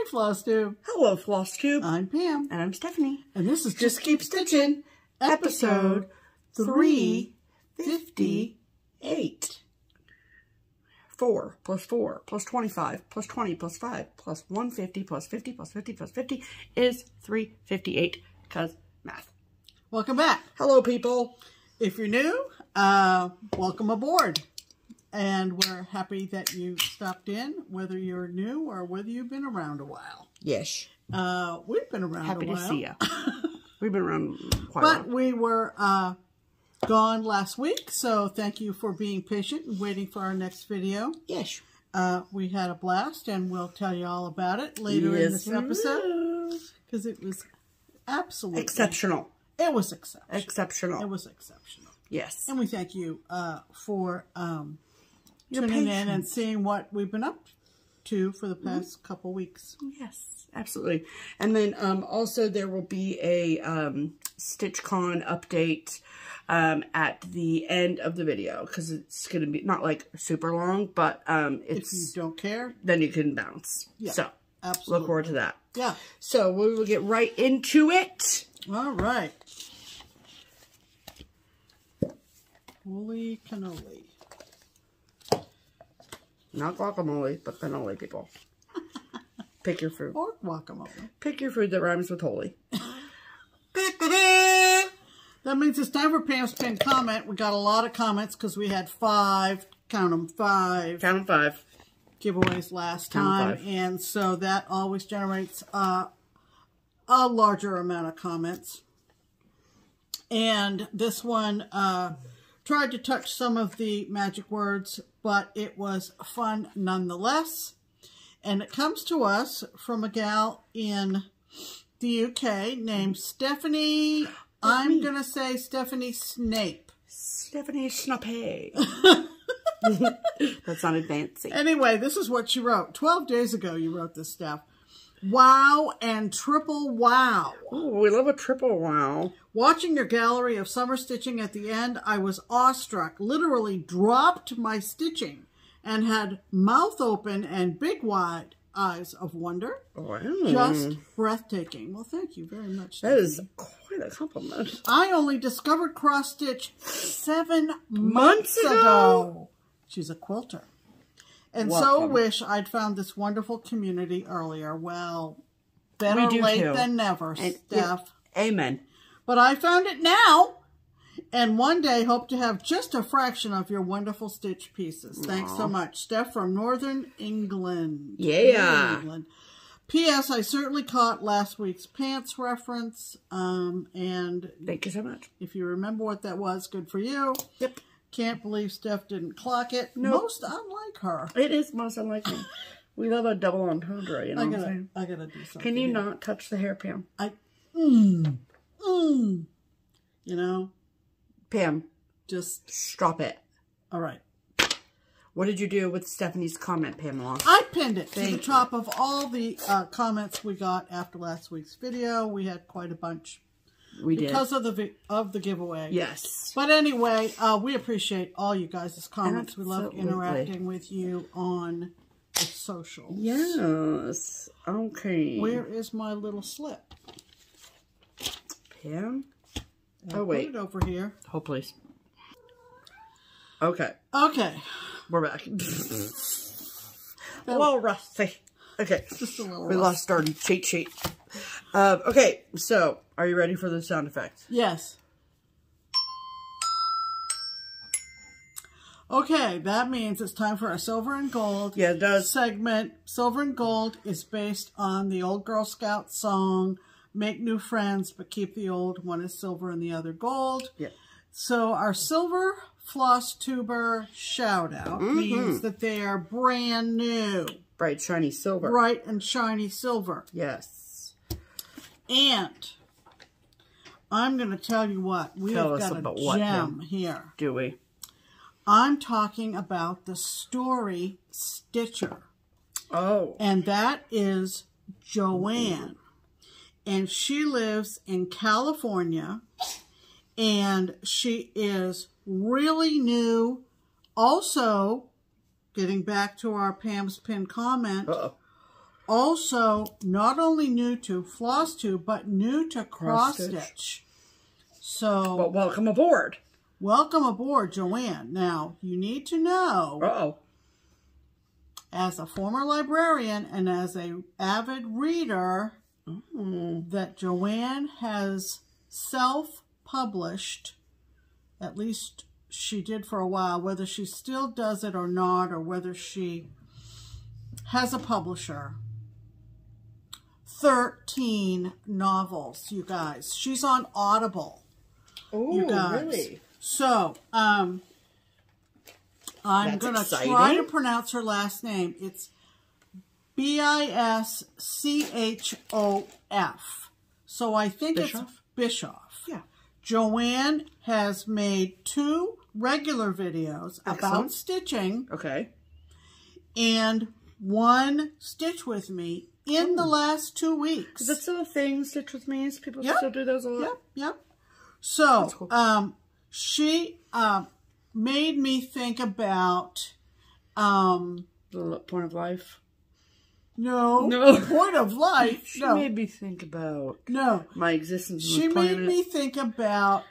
Hi, FlossTube. Hello, FlossTube. I'm Pam. And I'm Stephanie. And this is Just Keep Stitching, episode 358. 4 plus 4 plus 25 plus 20 plus 5 plus 150 plus 50 plus 50 plus 50 is 358 because math. Welcome back. Hello, people. If you're new, welcome aboard. And we're happy that you stopped in, whether you're new or whether you've been around a while. Yes. We've been around happy a while. to see you. We've been around quite a while. But we were gone last week, so thank you for being patient and waiting for our next video. Yes. We had a blast, and we'll tell you all about it later in this episode. Because it was absolutely... exceptional. It was exceptional. Exceptional. It was exceptional. Yes. And we thank you for Your tuning patience. in and seeing what we've been up to for the past couple weeks. Yes, absolutely. And then also there will be a StitchCon update at the end of the video, because it's going to be not like super long, but it's, if you don't care, then you can bounce. Yeah, so absolutely. look forward to that. Yeah. So we will get right into it. All right. Holy cannoli. Not guacamole, but cannoli, people. Pick your fruit. Or guacamole. Pick your fruit that rhymes with holy. That means it's time for Pam's pinned comment. We got a lot of comments because we had 5, count them, 5. Count 5. Giveaways last Count 5. time. And so that always generates a larger amount of comments. And this one tried to touch some of the magic words, but it was fun nonetheless. And it comes to us from a gal in the UK named Stephanie. I'm going to say Stephanie Snape. Stephanie Snape. That sounded fancy. Anyway, this is what she wrote. 12 days ago you wrote this stuff. Wow and triple wow. Ooh, we love a triple wow. Watching your gallery of summer stitching at the end, I was awestruck, literally dropped my stitching and had mouth open and big wide eyes of wonder. Wow. Just breathtaking. Well, thank you very much, That Stephanie. is quite a compliment. I only discovered cross stitch 7 Months ago. She's a quilter. And Welcome. so wish I'd found this wonderful community earlier. Well, better late than never, Steph. Yeah, amen. But I found it now. And one day hope to have just a fraction of your wonderful stitch pieces. Thanks so much. Steph from Northern England. Yeah. Northern England. P.S. I certainly caught last week's pants reference. And Thank you so much. if you remember what that was, good for you. Yep. Can't believe Steph didn't clock it. Nope. Most unlike her. It is most unlike me. We love a double entendre, you know what I'm saying? I gotta do something. Can you here. not touch the hair, Pam? You know, Pam, just, stop it. all right. What did you do with Stephanie's comment, Pamela? I pinned it to the top of all the comments we got after last week's video. We had quite a bunch. We did. Because of the giveaway. Yes. But anyway, we appreciate all you guys' comments. Absolutely. We love interacting with you on the socials. Yes. Okay. Where is my little slip? Pam? I'll Oh, wait. put it over here. Hold, please. Okay. Okay. We're back. A little rusty. Okay. Just a little We rough. lost our cheat sheet. Okay, so are you ready for the sound effects? Yes. Okay, that means it's time for our silver and gold Yeah, it does. segment. Silver and gold is based on the old Girl Scout song, Make New Friends, but keep the old. One is silver and the other gold. Yeah. So our silver FlossTuber shout out means that they are brand new. Bright, shiny silver. Bright and shiny silver. Yes. And I'm going to tell you what. We've got a gem here. Do we? I'm talking about the Story Stitcher. Oh. And that is Joanne. And she lives in California. And she is really new. Also, getting back to our Pam's Pin comment, also not only new to FlossTube, but new to cross stitch. So, well, welcome aboard. Welcome aboard, Joanne. Now, you need to know, as a former librarian and as an avid reader, that Joanne has self-published, at least she did for a while, whether she still does it or not, or whether she has a publisher. 13 novels, you guys. She's on Audible. Oh, you guys. Really? So, I'm going to try to pronounce her last name. It's Bischoff. So I think it's Bischoff. Yeah. Joanne has made 2 regular videos about stitching. Okay. And 1 Stitch With Me in the last 2 weeks. Is that still a thing, Stitch With Me? People still do those a lot? Yep. So, cool. She made me think about... the point of life? No. The point of life? She made me think about... my existence on the planet. She made me think about...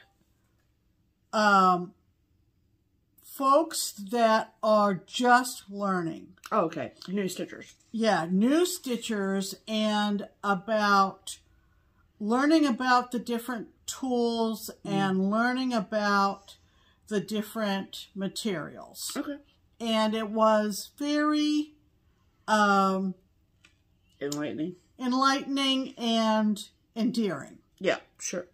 folks that are just learning. Oh, okay. New stitchers. Yeah, new stitchers, and about learning about the different tools and learning about the different materials. Okay. And it was very enlightening and endearing. Yeah, sure.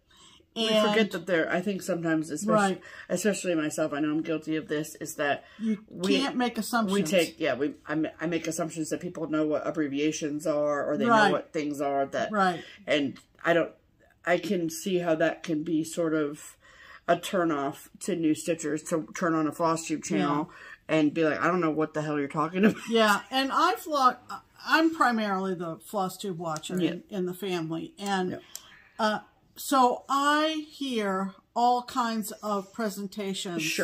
We forget that there, I think sometimes, especially myself, I know I'm guilty of this, is that you can't make assumptions. I make assumptions that people know what abbreviations are, or they know what things are that, and I can see how that can be sort of a turnoff to new stitchers to turn on a FlossTube channel and be like, I don't know what the hell you're talking about. Yeah, and I'm primarily the FlossTube watcher in the family, and so I hear all kinds of presentations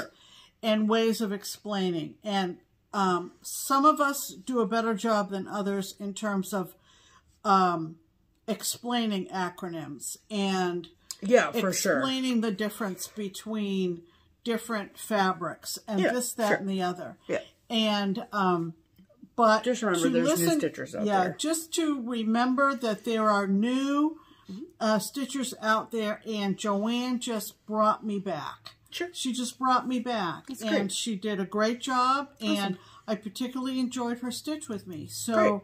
and ways of explaining. And some of us do a better job than others in terms of explaining acronyms and explaining the difference between different fabrics and this, that, and the other. Yeah. And but just remember there's new stitchers out there. Just to remember that there are new stitchers out there, and Joanne just brought me back. Sure. She just brought me back. That's great. And she did a great job, and I particularly enjoyed her Stitch With Me. So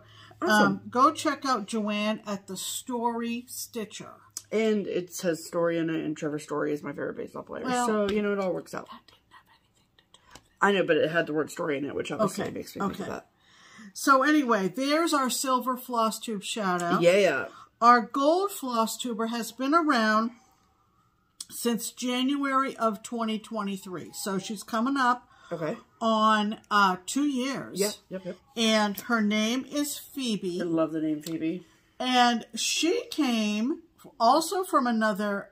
go check out Joanne at the Story Stitcher. And it says Story in it, and Trevor Story is my favorite baseball player. Well, so, you know, it all works out. That didn't have anything to do with it. I know, but it had the word story in it, which obviously makes me think of that. So anyway, there's our silver FlossTube shout out. Yeah. Our gold FlossTuber has been around since January of 2023. So she's coming up on 2 years. Yep. And her name is Phoebe. I love the name Phoebe. And she came also from another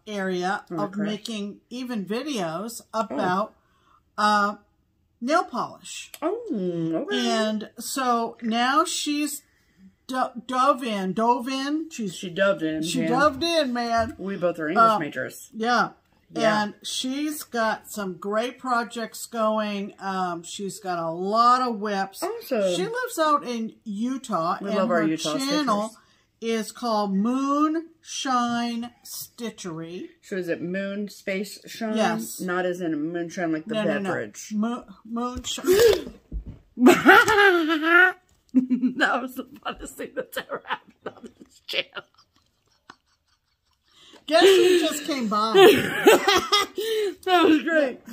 area of making even videos about nail polish. Oh, okay. And so now she's dove in. She doved in, man. We both are English majors. Yeah. And she's got some great projects going. She's got a lot of whips. Awesome. She lives out in Utah. We love our Utah channel is called Moonshine Stitchery. So is it moon space shine? Yes. Not as in moonshine like the beverage. No. Moonshine. That was the funnest thing that's ever happened on this channel. Guess who just came by? That was great.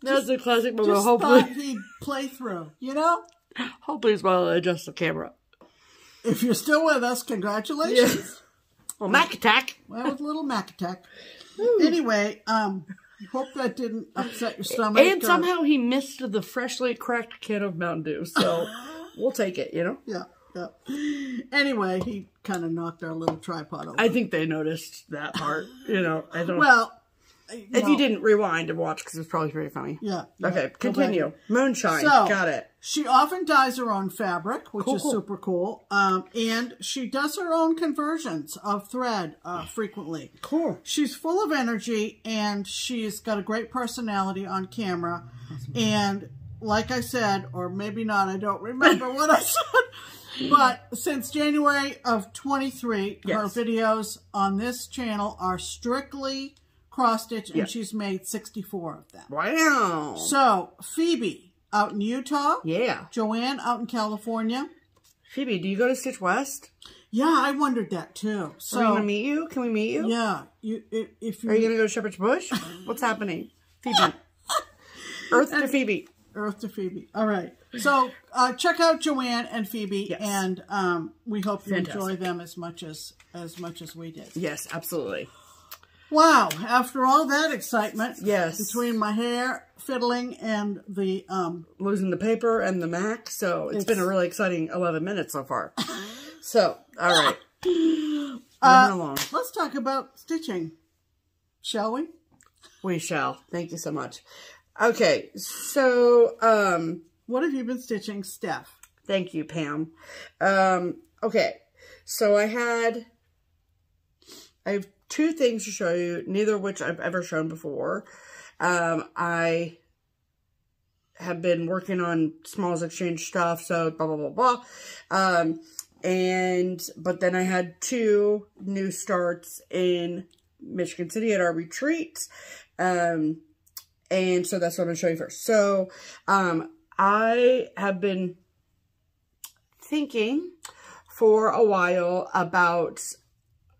That was a classic moment. Just hopefully thought he'd play through, you know? Hopefully he's while I adjust the camera. If you're still with us, congratulations. Yes. Well, Mac Attack. Well, it was a little Mac Attack. Anyway, hope that didn't upset your stomach. And somehow he missed the freshly cracked can of Mountain Dew, so we'll take it, you know? Yeah. Anyway, he kind of knocked our little tripod over. I think they noticed that part, you know. Well, If you didn't rewind and watch, because it's probably pretty funny. Yeah. Okay, continue. Moonshine. So, got it. She often dyes her own fabric, which is super cool. And she does her own conversions of thread frequently. Cool. She's full of energy, and she's got a great personality on camera. Awesome. And like I said, or maybe not, I don't remember what I said, but since January of 23, her videos on this channel are strictly cross-stitch, and she's made 64 of them. Wow. So, Phoebe out in Utah. Yeah. Joanne out in California. Phoebe, do you go to Stitch West? Yeah, I wondered that too. So, are we going to meet you? Can we meet you? Yeah. If are you going to go to Shepherd's Bush? What's happening? Phoebe. Earth to Phoebe. Earth to Phoebe. All right. So, check out Joanne and Phoebe, and we hope you enjoy them as much as we did. Yes, absolutely. Wow, after all that excitement, yes, between my hair fiddling and the losing the paper and the Mac, so it's been a really exciting 11 minutes so far. So, all right. Moving along. Let's talk about stitching, shall we? We shall. Thank you so much. Okay, so what have you been stitching, Steph? Thank you, Pam. Okay, so I have two things to show you, neither of which I've ever shown before. I have been working on Smalls Exchange stuff, so blah, blah, blah, blah. But then I had two new starts in Michigan City at our retreat. And so that's what I'm going to show you first. So, I have been thinking for a while about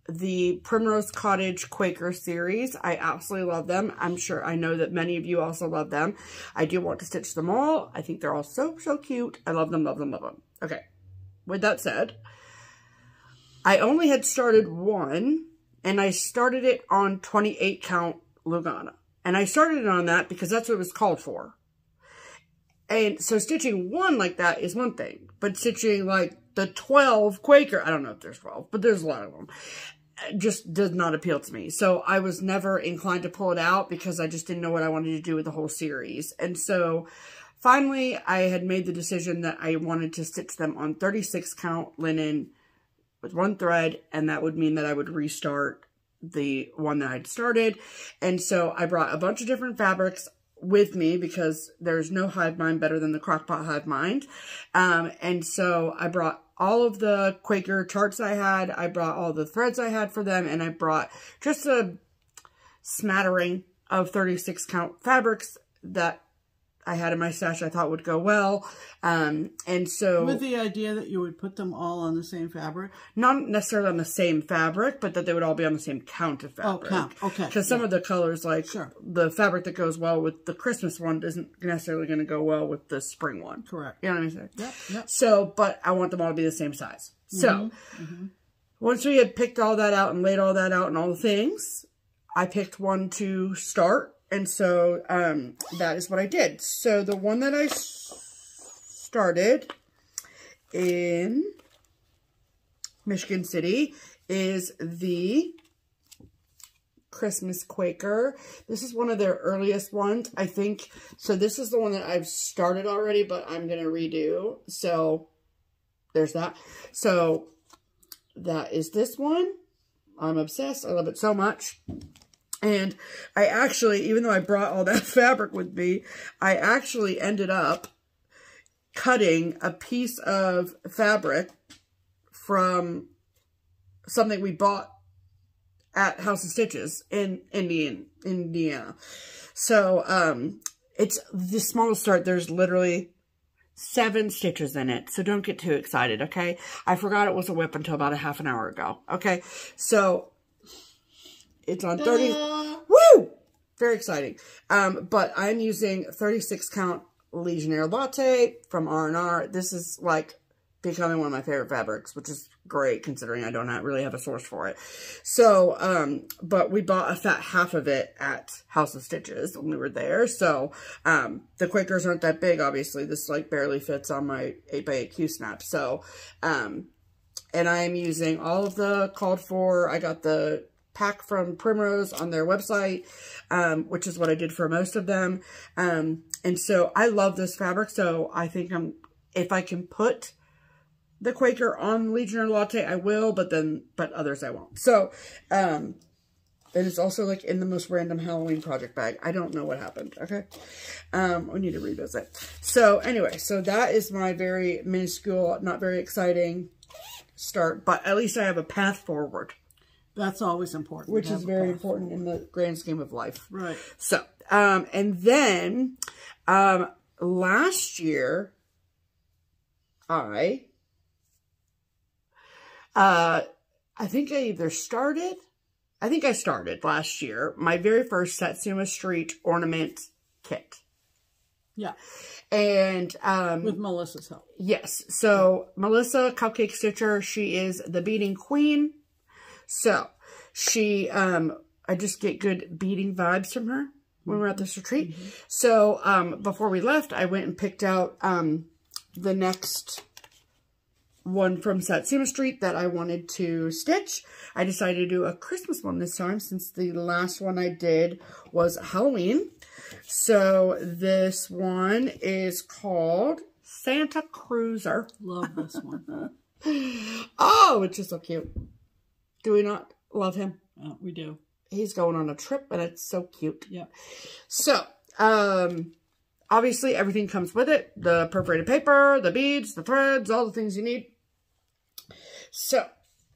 the Primrose Cottage Quaker series. I absolutely love them. I know that many of you also love them. I do want to stitch them all. I think they're all so, so cute. I love them, love them, love them. Okay. With that said, I only had started one, and I started it on 28 count Lugana. And I started it on that because that's what it was called for. And so stitching one like that is one thing, but stitching like the 12 Quaker, I don't know if there's 12, but there's a lot of them, just does not appeal to me. So I was never inclined to pull it out because I just didn't know what I wanted to do with the whole series. And so finally I had made the decision that I wanted to stitch them on 36 count linen with one thread, and that would mean that I would restart the one that I'd started. And so I brought a bunch of different fabrics with me because there's no hive mind better than the Crockpot hive mind. And so I brought all of the Quaker charts I had. I brought all the threads I had for them, and I brought just a smattering of 36 count fabrics that I had in my stash I thought would go well. And so with the idea that you would put them all on the same fabric? Not necessarily on the same fabric, but that they would all be on the same count of fabric. Oh, count. Okay. Because some of the colors, like the fabric that goes well with the Christmas one isn't necessarily going to go well with the spring one. Correct. You know what I'm saying? Yep, yep. So, but I want them all to be the same size. So, once we had picked all that out and laid all that out and all the things, I picked one to start. And so, that is what I did. So, the one that I started in Michigan City is the Christmas Quaker. This is one of their earliest ones, I think. So, this is the one that I've started already, but I'm going to redo. So, there's that. So, that is this one. I'm obsessed. I love it so much. And I actually, even though I brought all that fabric with me, I actually ended up cutting a piece of fabric from something we bought at House of Stitches in Indiana. So, it's the smallest start. There's literally 7 stitches in it. So don't get too excited, okay? I forgot it was a whip until about a half an hour ago, okay? So it's on 30. Woo! Very exciting. But I'm using 36 count Legionnaire Latte from R&R. This is like becoming one of my favorite fabrics, which is great considering I don't really have a source for it. So, but we bought a fat half of it at House of Stitches when we were there. So, the Quakers aren't that big, obviously. This like barely fits on my 8x8 Q-snap. So, and I am using all of the called for. I got the pack from Primrose on their website, which is what I did for most of them. And so I love this fabric. So I think if I can put the Quaker on Legionnaire Latte, I will, but others I won't. So, and it's also like in the most random Halloween project bag. I don't know what happened. Okay. We need to revisit. So anyway, so that is my very minuscule, not very exciting start, but at least I have a path forward. That's always important. Which is very important in the grand scheme of life. Right. So, and then, last year, I think I started last year my very first Satsuma Street ornament kit. Yeah. And, with Melissa's help. Yes. So Melissa, Cupcake Stitcher, she is the beading queen. So she, I just get good beading vibes from her when we're at this retreat. Mm-hmm. So, before we left, I went and picked out, the next one from Satsuma Street that I wanted to stitch. I decided to do a Christmas one this time since the last one I did was Halloween. So this one is called Santa Cruiser. Love this one. Oh, it's just so cute. Do we not love him? We do. He's going on a trip and it's so cute. Yeah. So, obviously everything comes with it. The perforated paper, the beads, the threads, all the things you need. So,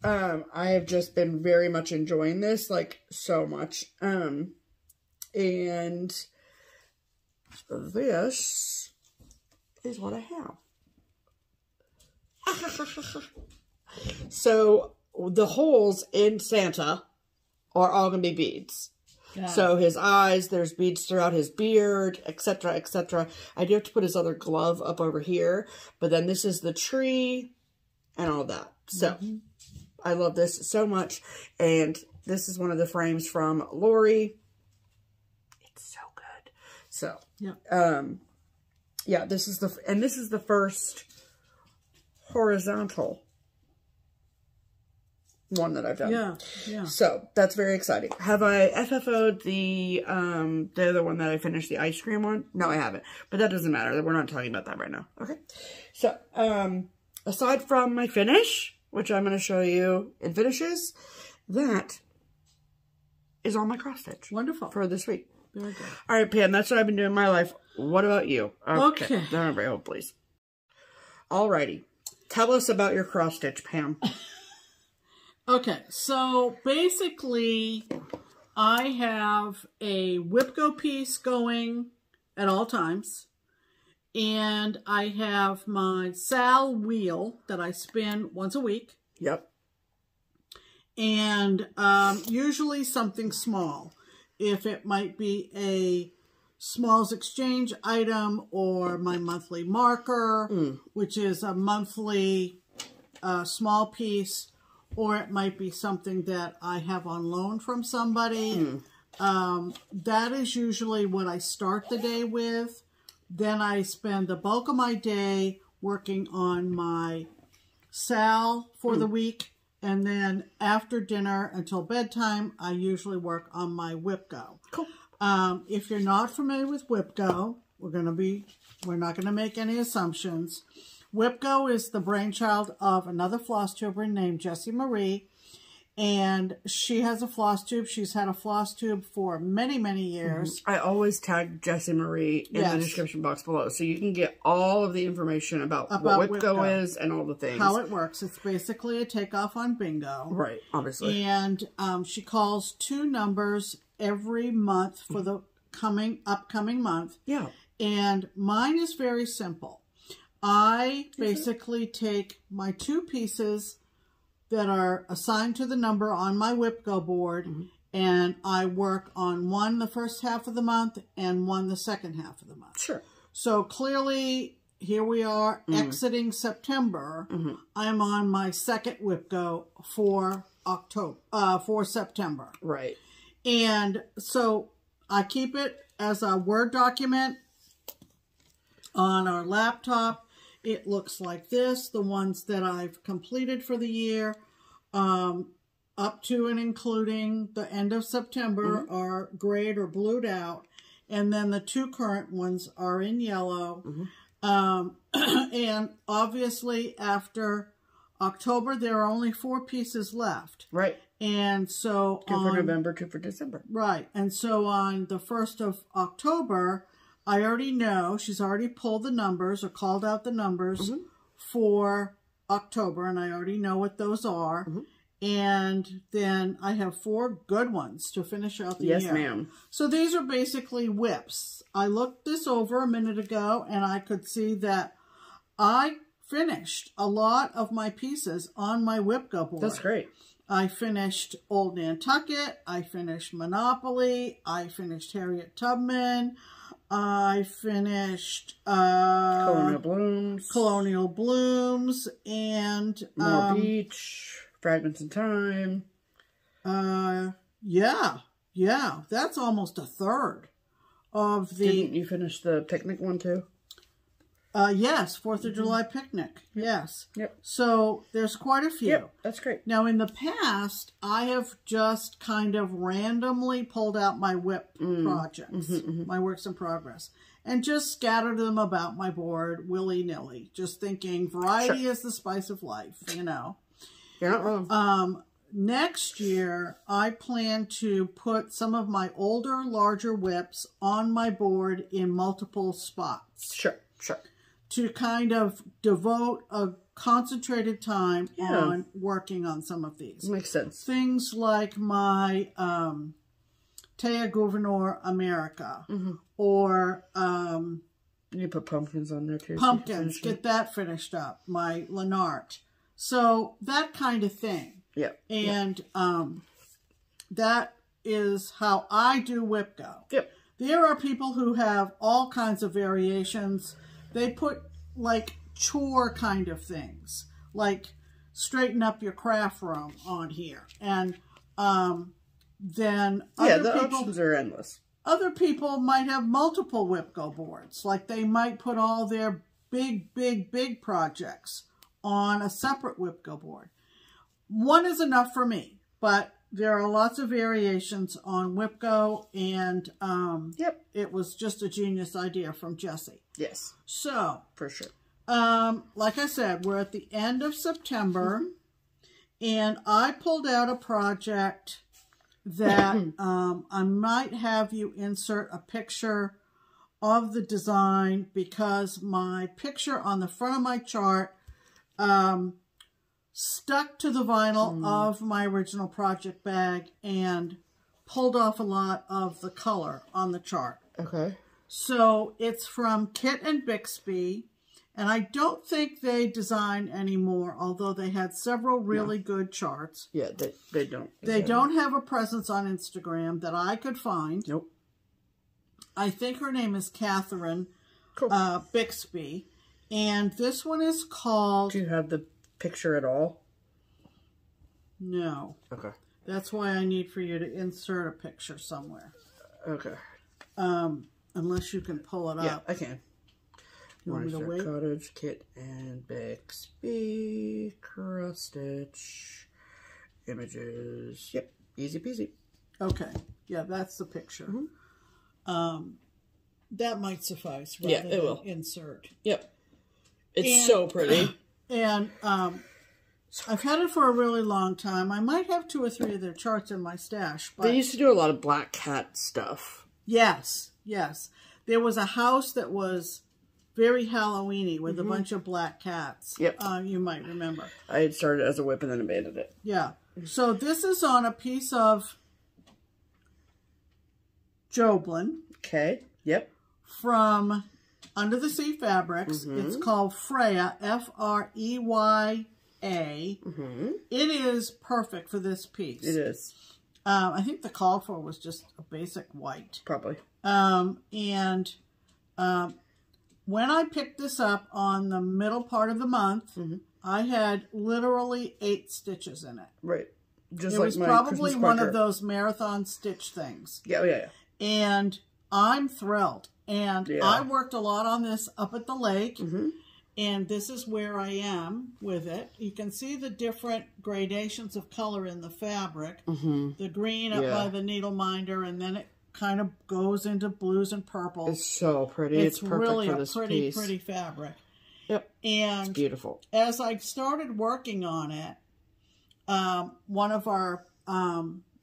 I have just been very much enjoying this, like, so much. And this is what I have. So, the holes in Santa are all going to be beads. Yeah. So his eyes, there's beads throughout his beard, etc., etc. I do have to put his other glove up over here, but then this is the tree and all that. So I love this so much, and this is one of the frames from Lori. It's so good. So yeah, this is the first horizontal one that I've done. Yeah, yeah. So that's very exciting. Have I FFO'd the other one that I finished, the ice cream one? No, I haven't. But that doesn't matter. We're not talking about that right now. Okay. So, aside from my finish, which I'm going to show you in finishes, that is all my cross stitch. Wonderful. For this week. Very good. All right, Pam, that's what I've been doing in my life. What about you? Okay. Everybody hold, please. Alrighty. Tell us about your cross stitch, Pam. Okay, so basically, I have a Whipco piece going at all times, and I have my Sal wheel that I spin once a week. Yep. And usually something small. If it might be a Smalls Exchange item or my monthly marker, which is a monthly small piece. Or it might be something that I have on loan from somebody. That is usually what I start the day with. Then I spend the bulk of my day working on my Sal for the week. And then after dinner until bedtime, I usually work on my Whipco. Cool. If you're not familiar with Whipco, we're not going to make any assumptions. Whipco is the brainchild of another FlossTuber named Jessie Marie, and she has a FlossTube. She's had a FlossTube for many, many years. I always tag Jessie Marie in the description box below, so you can get all of the information about what Whipco is and all the things. How it works. It's basically a takeoff on bingo. Right, obviously. And she calls 2 numbers every month for the upcoming month. Yeah. And mine is very simple. I basically take my 2 pieces that are assigned to the number on my Whipco board, and I work on one the first half of the month and one the second half of the month. Sure. So clearly, here we are exiting September. I'm on my second Whipco for September. Right. And so I keep it as a Word document on our laptop. It looks like this, the ones that I've completed for the year. up to and including the end of September are grayed or blued out. And then the 2 current ones are in yellow. And obviously after October, there are only 4 pieces left. Right. And so 2 for November, 2 for December. Right. And so on the 1st of October, I already know she's already pulled the numbers or called out the numbers for October. And I already know what those are. And then I have 4 good ones to finish out the year. Yes, ma'am. So these are basically whips. I looked this over a minute ago and I could see that I finished a lot of my pieces on my whip go board. That's great. I finished Old Nantucket. I finished Monopoly. I finished Harriet Tubman. I finished Colonial Blooms. Colonial Blooms and More Beach. Fragments in Time. Yeah. That's almost a third of the. Didn't you finish the picnic one too? Yes, 4th of July picnic. Yes. Yep. So there's quite a few. Yep, that's great. Now in the past, I have just kind of randomly pulled out my whip projects, my works in progress, and just scattered them about my board willy-nilly, just thinking variety is the spice of life, you know. You're not wrong. Next year, I plan to put some of my older, larger whips on my board in multiple spots. Sure. To kind of devote a concentrated time on working on some of these. Makes sense. Things like my Taya Gouverneur America or you put pumpkins on there too. pumpkins, get that finished up. My Lenart. So that kind of thing. Yeah. And that is how I do whip go. Yep. There are people who have all kinds of variations. They put like chore kind of things, like straighten up your craft room on here. And then the options are endless. Other people might have multiple whip go boards. Like they might put all their big projects on a separate whip go board. One is enough for me, but there are lots of variations on whip go, and it was just a genius idea from Jessie. Yes. So, for sure. Like I said, we're at the end of September, and I pulled out a project that I might have you insert a picture of the design, because my picture on the front of my chart stuck to the vinyl of my original project bag and pulled off a lot of the color on the chart. Okay. So it's from Kit and Bixby, and I don't think they design anymore, although they had several really good charts. Yeah, they don't. They don't have a presence on Instagram that I could find. Nope. I think her name is Catherine Bixby, and this one is called... Do you have the picture at all? No. Okay. That's why I need for you to insert a picture somewhere. Okay. Unless you can pull it up. Yeah, I can. You want me to wait? Cottage, Kit and Bixby, cross stitch, images. Yep, easy peasy. Okay. Yeah, that's the picture. That might suffice. Yeah, it will. Insert. Yep. It's so pretty. And I've had it for a really long time. I might have 2 or 3 of their charts in my stash. But they used to do a lot of black cat stuff. Yes. There was a house that was very Halloween-y with a bunch of black cats. Yep. You might remember. I had started as a whip and then abandoned it. Yeah. So this is on a piece of Joblin. Okay. Yep. From Under the Sea Fabrics. It's called Freya, Freya. It is perfect for this piece. It is. I think the call for was just a basic white. Probably. When I picked this up on the middle part of the month, I had literally 8 stitches in it. Right. Just it like was my probably Christmas one Quaker. of those marathon stitch things. Yeah. And I'm thrilled. And I worked a lot on this up at the lake. And this is where I am with it. You can see the different gradations of color in the fabric. The green up by the needle minder, and then it kind of goes into blues and purples. It's so pretty. It's perfect really for this piece. Pretty fabric. Yep. And it's beautiful. As I started working on it, one of our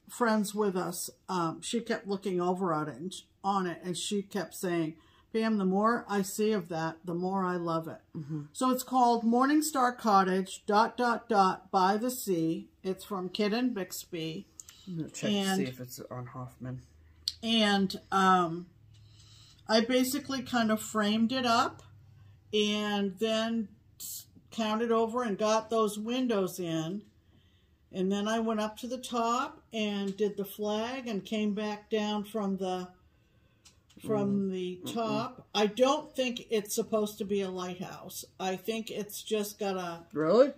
friends with us, she kept looking over at it and she kept saying, Pam, the more I see of that, the more I love it. So it's called Morningstar Cottage, ... by the sea. It's from Kid and Bixby. I'm going to check to see if it's on Hoffman. And I basically kind of framed it up and then counted over and got those windows in. And then I went up to the top and did the flag and came back down from the top. I don't think it's supposed to be a lighthouse. I think it's just got a... Really?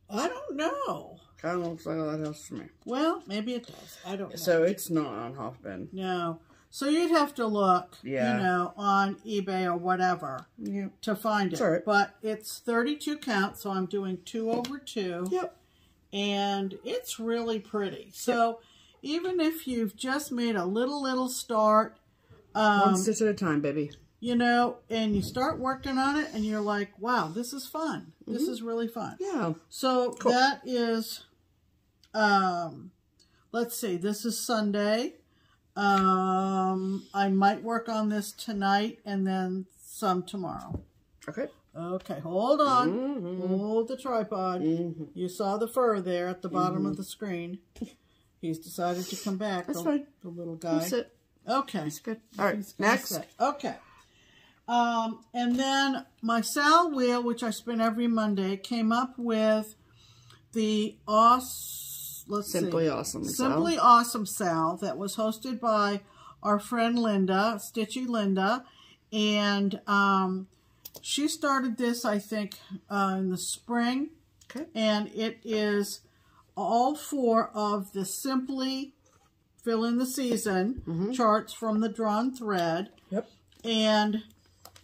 I don't know. Kind of looks like a lighthouse to me. Well, maybe it does. I don't know. So it's not on Hoffman. No. So you'd have to look, you know, on eBay or whatever to find it. Right. But it's 32 count, so I'm doing 2 over 2. Yep. And it's really pretty. So even if you've just made a little start, one stitch at a time, baby. You know, and you start working on it and you're like, wow, this is fun. This is really fun. Yeah. So that is, let's see, this is Sunday. I might work on this tonight and then some tomorrow. Okay. Okay, hold on. Hold the tripod. You saw the fur there at the bottom of the screen. He's decided to come back. That's fine. The little guy. That's it. Okay. That's good. All right, next. Okay. And then my Sal wheel, which I spin every Monday, came up with the Simply Awesome Sal that was hosted by our friend Linda, Stitchy Linda, and she started this, I think, in the spring. Okay. And it is all 4 of the Simply Fill in the Season charts from the drawn thread. Yep. And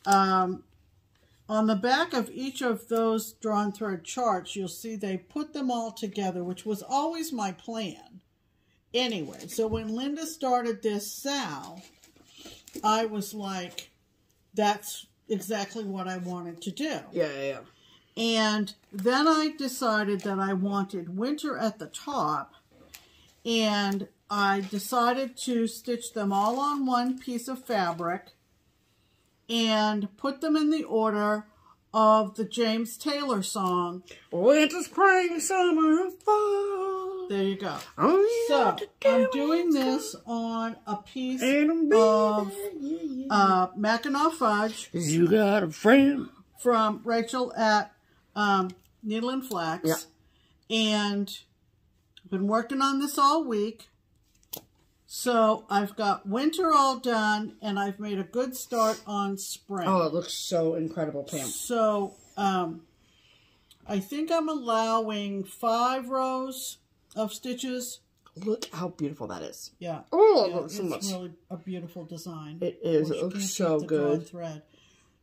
on the back of each of those drawn thread charts, you'll see they put them all together, which was always my plan. Anyway, so when Linda started this Sal, I was like, that's exactly what I wanted to do. Yeah. And then I decided that I wanted winter at the top, and I decided to stitch them all on one piece of fabric and put them in the order of the James Taylor song. Winter, spring, summer, and fall. There you go. Oh, so I'm doing this on a piece of Mackinac Fudge. You got a friend. From Rachel at Needle and Flax. Yeah. And I've been working on this all week. So I've got winter all done, and I've made a good start on spring. Oh, it looks so incredible, Pam. So I think I'm allowing 5 rows of stitches. Look how beautiful that is. Yeah. Oh, yeah, it looks so much. It's really a beautiful design. It is. It looks so good. Thread.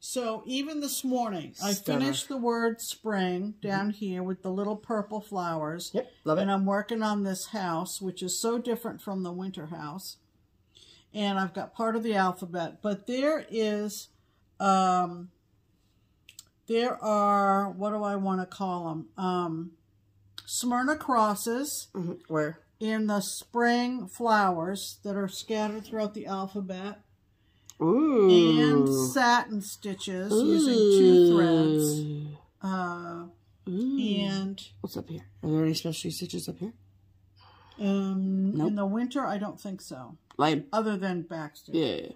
So even this morning, I finished the word spring down here with the little purple flowers. Yep, love it. And I'm working on this house, which is so different from the winter house. And I've got part of the alphabet. But there is, there are, what do I want to call them? Smyrna crosses. Where? In the spring flowers that are scattered throughout the alphabet. Ooh. And satin stitches using 2 threads. And what's up here? Are there any specialty stitches up here? Nope. In the winter, I don't think so. Like other than back stitches. Yeah.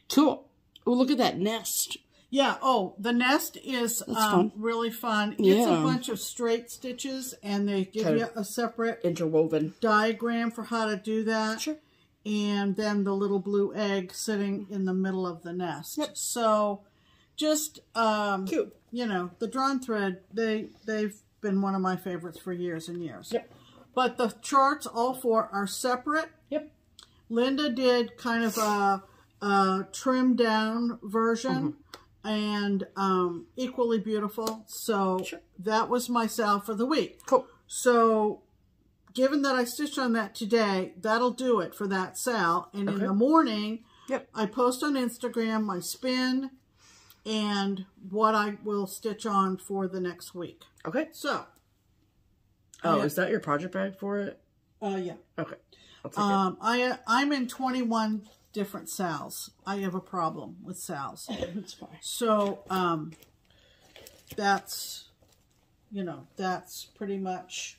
Cool. Oh, look at that nest. Yeah. Oh, the nest is really fun. It's a bunch of straight stitches, and they give you a separate interwoven diagram for how to do that. Sure. And then the little blue egg sitting in the middle of the nest. Yep. So just, cute. You know, the drawn thread, they've been one of my favorites for years and years. Yep. But the charts, all 4, are separate. Yep. Linda did kind of a trimmed down version. and equally beautiful. So that was my sale for the week. Cool. So given that I stitched on that today, that'll do it for that sale. And in the morning, I post on Instagram my spin and what I will stitch on for the next week. Okay. So. Oh, is that your project bag for it? Yeah. Okay. I'll take it. I'm in 21 different sales. I have a problem with sales. That's fine. So, that's, you know, that's pretty much...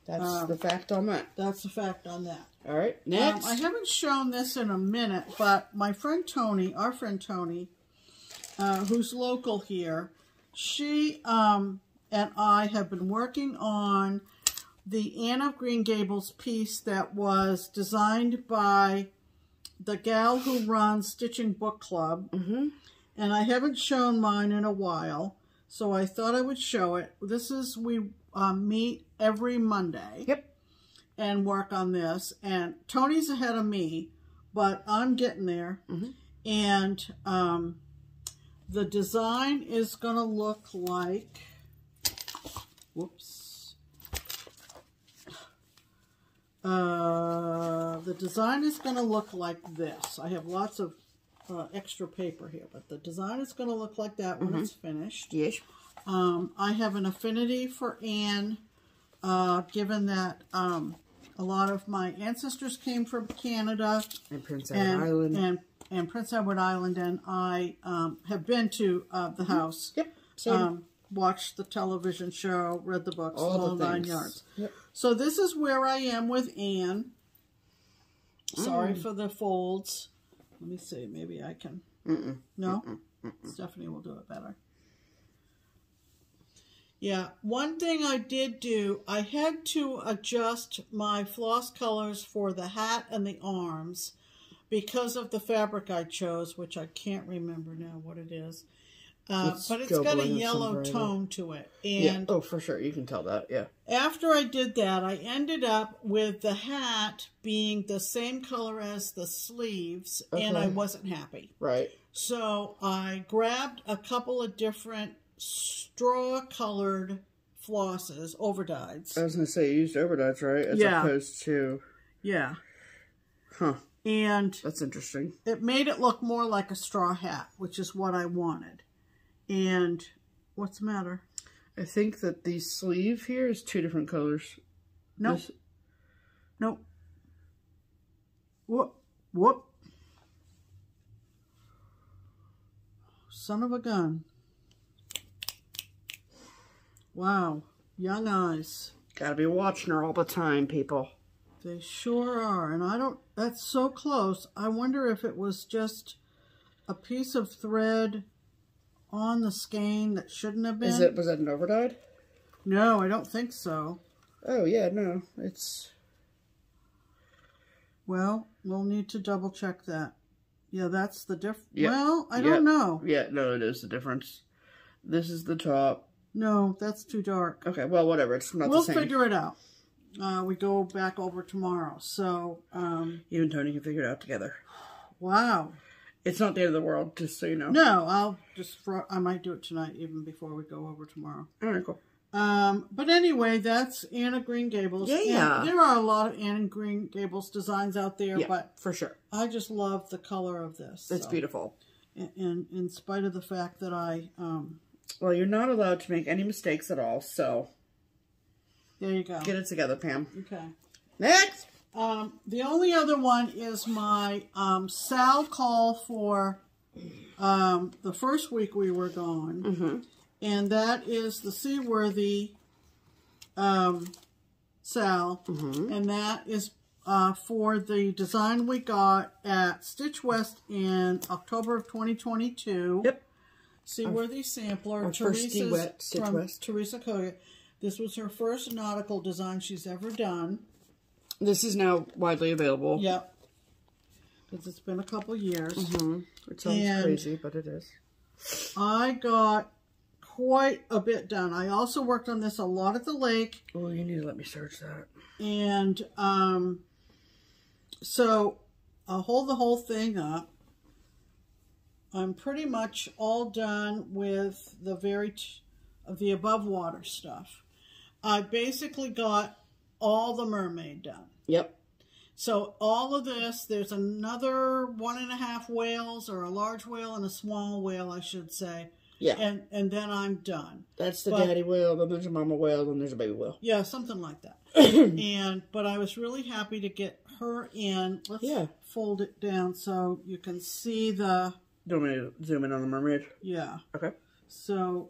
That's the fact on that. That's the fact on that. All right, next. I haven't shown this in a minute, but my friend Tony, our friend Tony, who's local here, she and I have been working on the Anne of Green Gables piece that was designed by the gal who runs Stitching Book Club. And I haven't shown mine in a while, so I thought I would show it. This is, we meet every Monday and work on this. And Tony's ahead of me, but I'm getting there. And the design is going to look like, whoops. The design is going to look like this. I have lots of extra paper here, but the design is going to look like that when it's finished. Yes. I have an affinity for Anne, given that a lot of my ancestors came from Canada and Prince Edward Island, and Prince Edward Island, and I have been to the house. Watched the television show, read the books, all 9 yards. So this is where I am with Anne. Sorry for the folds. Let me see. Maybe I can. No? Stephanie will do it better. Yeah. One thing I did do, I had to adjust my floss colors for the hat and the arms because of the fabric I chose, which I can't remember now what it is. But it's got a yellow tone to it. And oh, for sure. You can tell that, after I did that, I ended up with the hat being the same color as the sleeves, and I wasn't happy. Right. So I grabbed a couple of different straw-colored flosses, overdyes. I was going to say, you used overdyes, right? As opposed to... Yeah. Huh. And... That's interesting. It made it look more like a straw hat, which is what I wanted. And what's the matter? I think that the sleeve here is 2 different colors. Nope. Nope. Whoop. Whoop. Son of a gun. Wow. Young eyes. Gotta be watching her all the time, people. They sure are. And I don't... That's so close. I wonder if it was just a piece of thread on the skein that shouldn't have been. Was that an overdyed? No, I don't think so. Oh, yeah, no. It's... Well, we'll need to double check that. Yeah, that's the difference. Well, I don't know. Yeah, no, it is the difference. This is the top. No, that's too dark. Okay, well, whatever. It's not the same. We'll figure it out. We go back over tomorrow. So, you and Tony can figure it out together. Wow. It's not the end of the world, just so you know. No, I might do it tonight, even before we go over tomorrow. All right, cool. But anyway, that's Anne of Green Gables. Yeah. And there are a lot of Anne of Green Gables designs out there, but for sure. I just love the color of this. It's beautiful. And in spite of the fact that I... well, you're not allowed to make any mistakes at all, so... There you go. Get it together, Pam. Okay. Next! The only other one is my Sal call for the first week we were gone. And that is the Seaworthy Sal. And that is for the design we got at Stitch West in October of 2022. Yep. Seaworthy Sampler. Our first Stitch West. Teresa Koga. This was her first nautical design she's ever done. This is now widely available. Yep. Because it's been a couple years. It sounds crazy, but it is. I got quite a bit done. I also worked on this a lot at the lake. Oh, you need to let me search that. And so I'll hold the whole thing up. I'm pretty much all done with the above water stuff. I basically got all the mermaid done. Yep. So all of this, there's another 1.5 whales, or a large whale and a small whale, I should say. Yeah. And then I'm done. That's the daddy whale, then there's a mama whale, then there's a baby whale. Yeah, something like that. But I was really happy to get her in. Let's fold it down so you can see the... Do you want me to zoom in on the mermaid? Yeah. Okay. So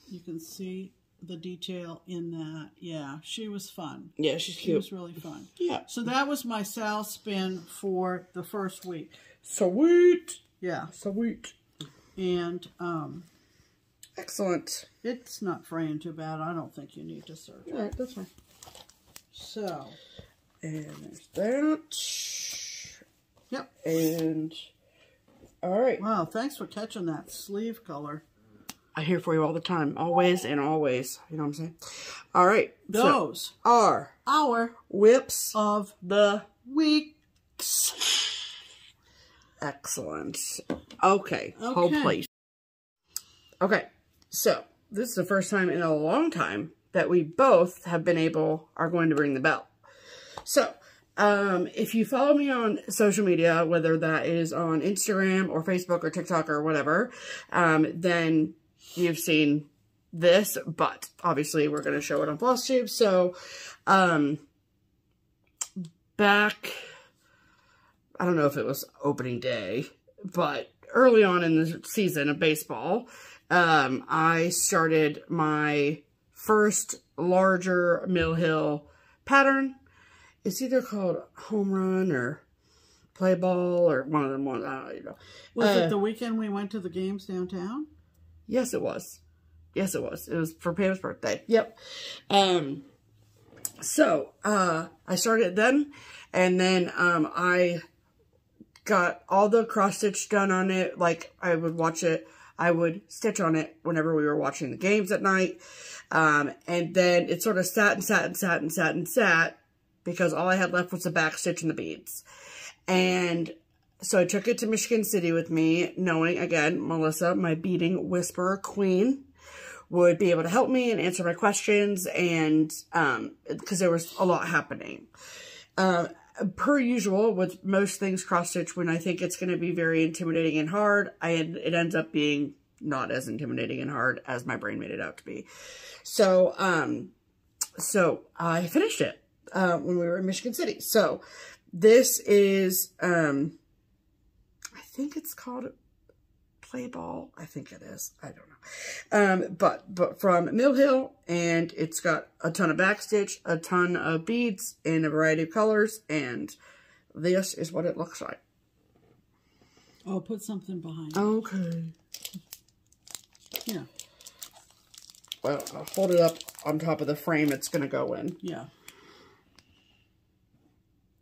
you can see the detail in that. Yeah, she was fun. Yeah, she's cute. She was really fun. Yeah. So that was my Sal spin for the first week. Sweet. Yeah. Sweet. And, excellent. it's not fraying too bad. I don't think you need to serve it. All right, that's fine. So. And there's that. Yep. And, all right. Wow, thanks for catching that sleeve color. I hear for you all the time. Always and always. You know what I'm saying? All right. Those are our whips of the weeks. Excellent. Okay. Whole place. Okay. So, this is the first time in a long time that we both are going to ring the bell. So, if you follow me on social media, whether that is on Instagram or Facebook or TikTok or whatever, then you've seen this, but obviously we're going to show it on FlossTube. So, back, I don't know if it was opening day, but early on in the season of baseball, I started my first larger Mill Hill pattern. It's either called Home Run or Play Ball or one of them. I don't know. Was it the weekend we went to the games downtown? Yes, it was. Yes, it was. It was for Pam's birthday. Yep. So, I started then, and then, I got all the cross stitch done on it. Like, I would watch it. I would stitch on it whenever we were watching the games at night. And then it sort of sat because all I had left was the back stitch and the beads. And so I took it to Michigan City with me, knowing, again, Melissa, my beading whisperer queen, would be able to help me and answer my questions, and because there was a lot happening. Per usual, with most things cross-stitch, when I think it's going to be very intimidating and hard, it ends up being not as intimidating and hard as my brain made it out to be. So, so I finished it when we were in Michigan City. So, this is, I think it's called Play Ball. I think it is. I don't know. But from Mill Hill, and it's got a ton of backstitch, a ton of beads in a variety of colors, and this is what it looks like. Oh, put something behind it. Okay. Yeah. Well, I'll hold it up on top of the frame it's going to go in. Yeah.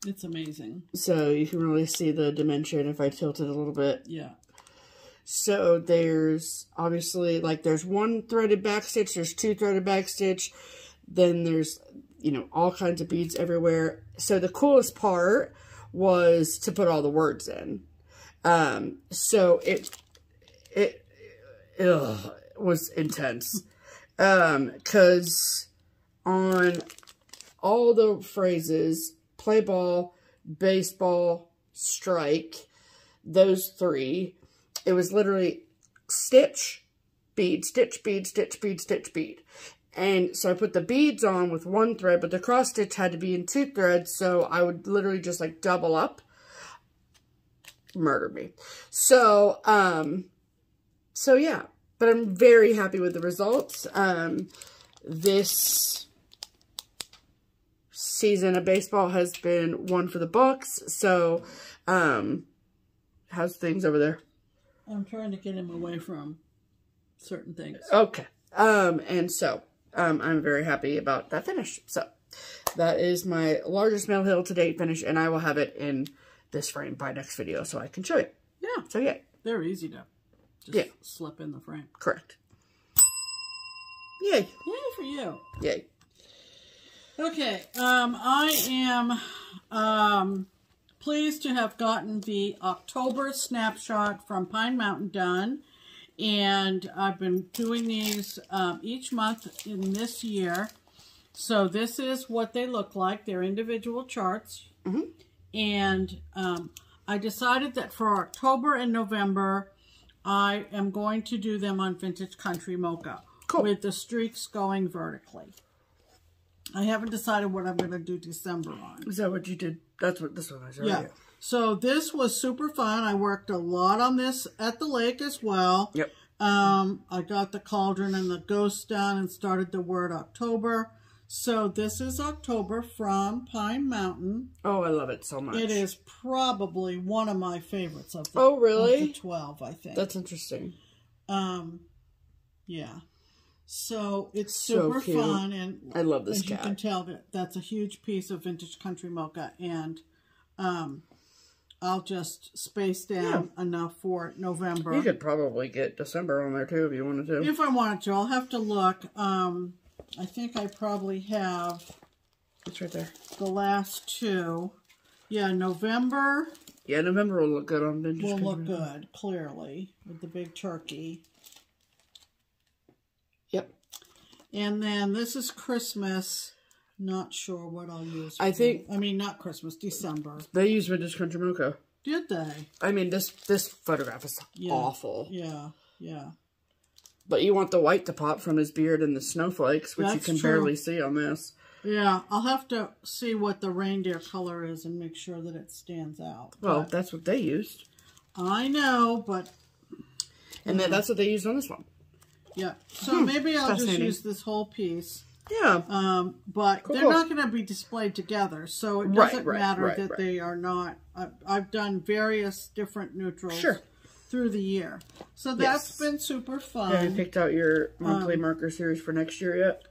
It's amazing. So you can really see the dimension if I tilt it a little bit. Yeah. So there's obviously, like, there's one threaded backstitch, there's two threaded backstitch, then there's, you know, all kinds of beads everywhere. So the coolest part was to put all the words in. So it was intense. 'Cause on all the phrases, play ball, baseball, strike, those three, it was literally stitch, bead, stitch, bead, stitch, bead, stitch, bead. And so I put the beads on with one thread, but the cross stitch had to be in two threads, so I would literally just like double up. Murder me. So, so yeah, but I'm very happy with the results. This season of baseball has been one for the books. So, how's things over there? I'm trying to get him away from certain things. Okay. And so, I'm very happy about that finish. So, that is my largest Mill Hill to date finish, and I will have it in this frame by next video so I can show you. Yeah. So, yeah. They're easy to just slip in the frame. Correct. Yay. Yay for you. Yay. Okay. I am pleased to have gotten the October snapshot from Pine Mountain done. And I've been doing these each month in this year. So this is what they look like. They're individual charts. Mm-hmm. And I decided that for October and November, I am going to do them on Vintage Country Mocha. Cool. With the streaks going vertically. I haven't decided what I'm going to do December on. Is that what you did? That's what this one is. Yeah. So this was super fun. I worked a lot on this at the lake as well. Yep. I got the cauldron and the ghost done and started the word October. So this is October from Pine Mountain. Oh, I love it so much. It is probably one of my favorites of the, oh, really? of the 12, I think. That's interesting. Yeah. So it's super fun, and I love this as cat. You can tell that that's a huge piece of Vintage Country Mocha, and I'll just space down enough for November. You could probably get December on there too if you wanted to. If I wanted to, I'll have to look. I think I probably have. It's right there. The last two. Yeah, November. Yeah, November will look good on Vintage. Will look good, clearly, with the big turkey. Yep. And then this is Christmas. Not sure what I'll use. I think. I mean, not Christmas, December. They use Vintage Country Mocha. Did they? I mean, this photograph is awful. Yeah, yeah. But you want the white to pop from his beard and the snowflakes, which you can barely see on this. Yeah, I'll have to see what the reindeer color is and make sure that it stands out. Well, that's what they used. I know, but... And then that's what they used on this one. Yeah, so maybe I'll just use this whole piece. Yeah. But they're not going to be displayed together, so it doesn't matter that they are not... I've done various different neutrals through the year. So that's been super fun. Have you picked out your monthly marker series for next year yet?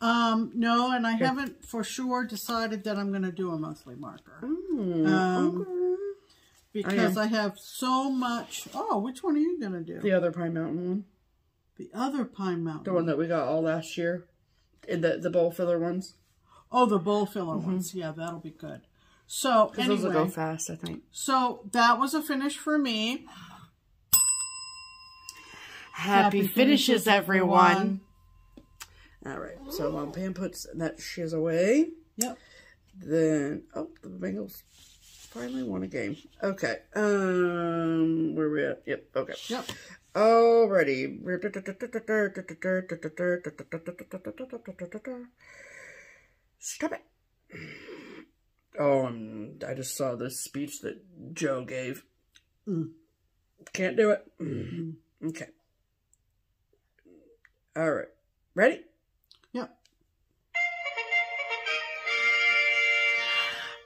No, and I haven't for sure decided that I'm going to do a monthly marker. Because I have so much... Oh, which one are you going to do? The other Pine Mountain one. The other Pine Mountain. The one that we got all last year. In the bowl filler ones. Oh, the bowl filler ones. Yeah, that'll be good. So, anyway. Those will go fast, I think. So, that was a finish for me. Happy finishes, everyone. All right. So, while Pam puts that shiz away. Yep. Then, oh, the Bengals finally won a game. Okay. Where are we at? Yep. Okay. Yep. Alrighty. Stop it. Oh, I just saw this speech that Joe gave. Can't do it. Okay. Alright. Ready? Yep.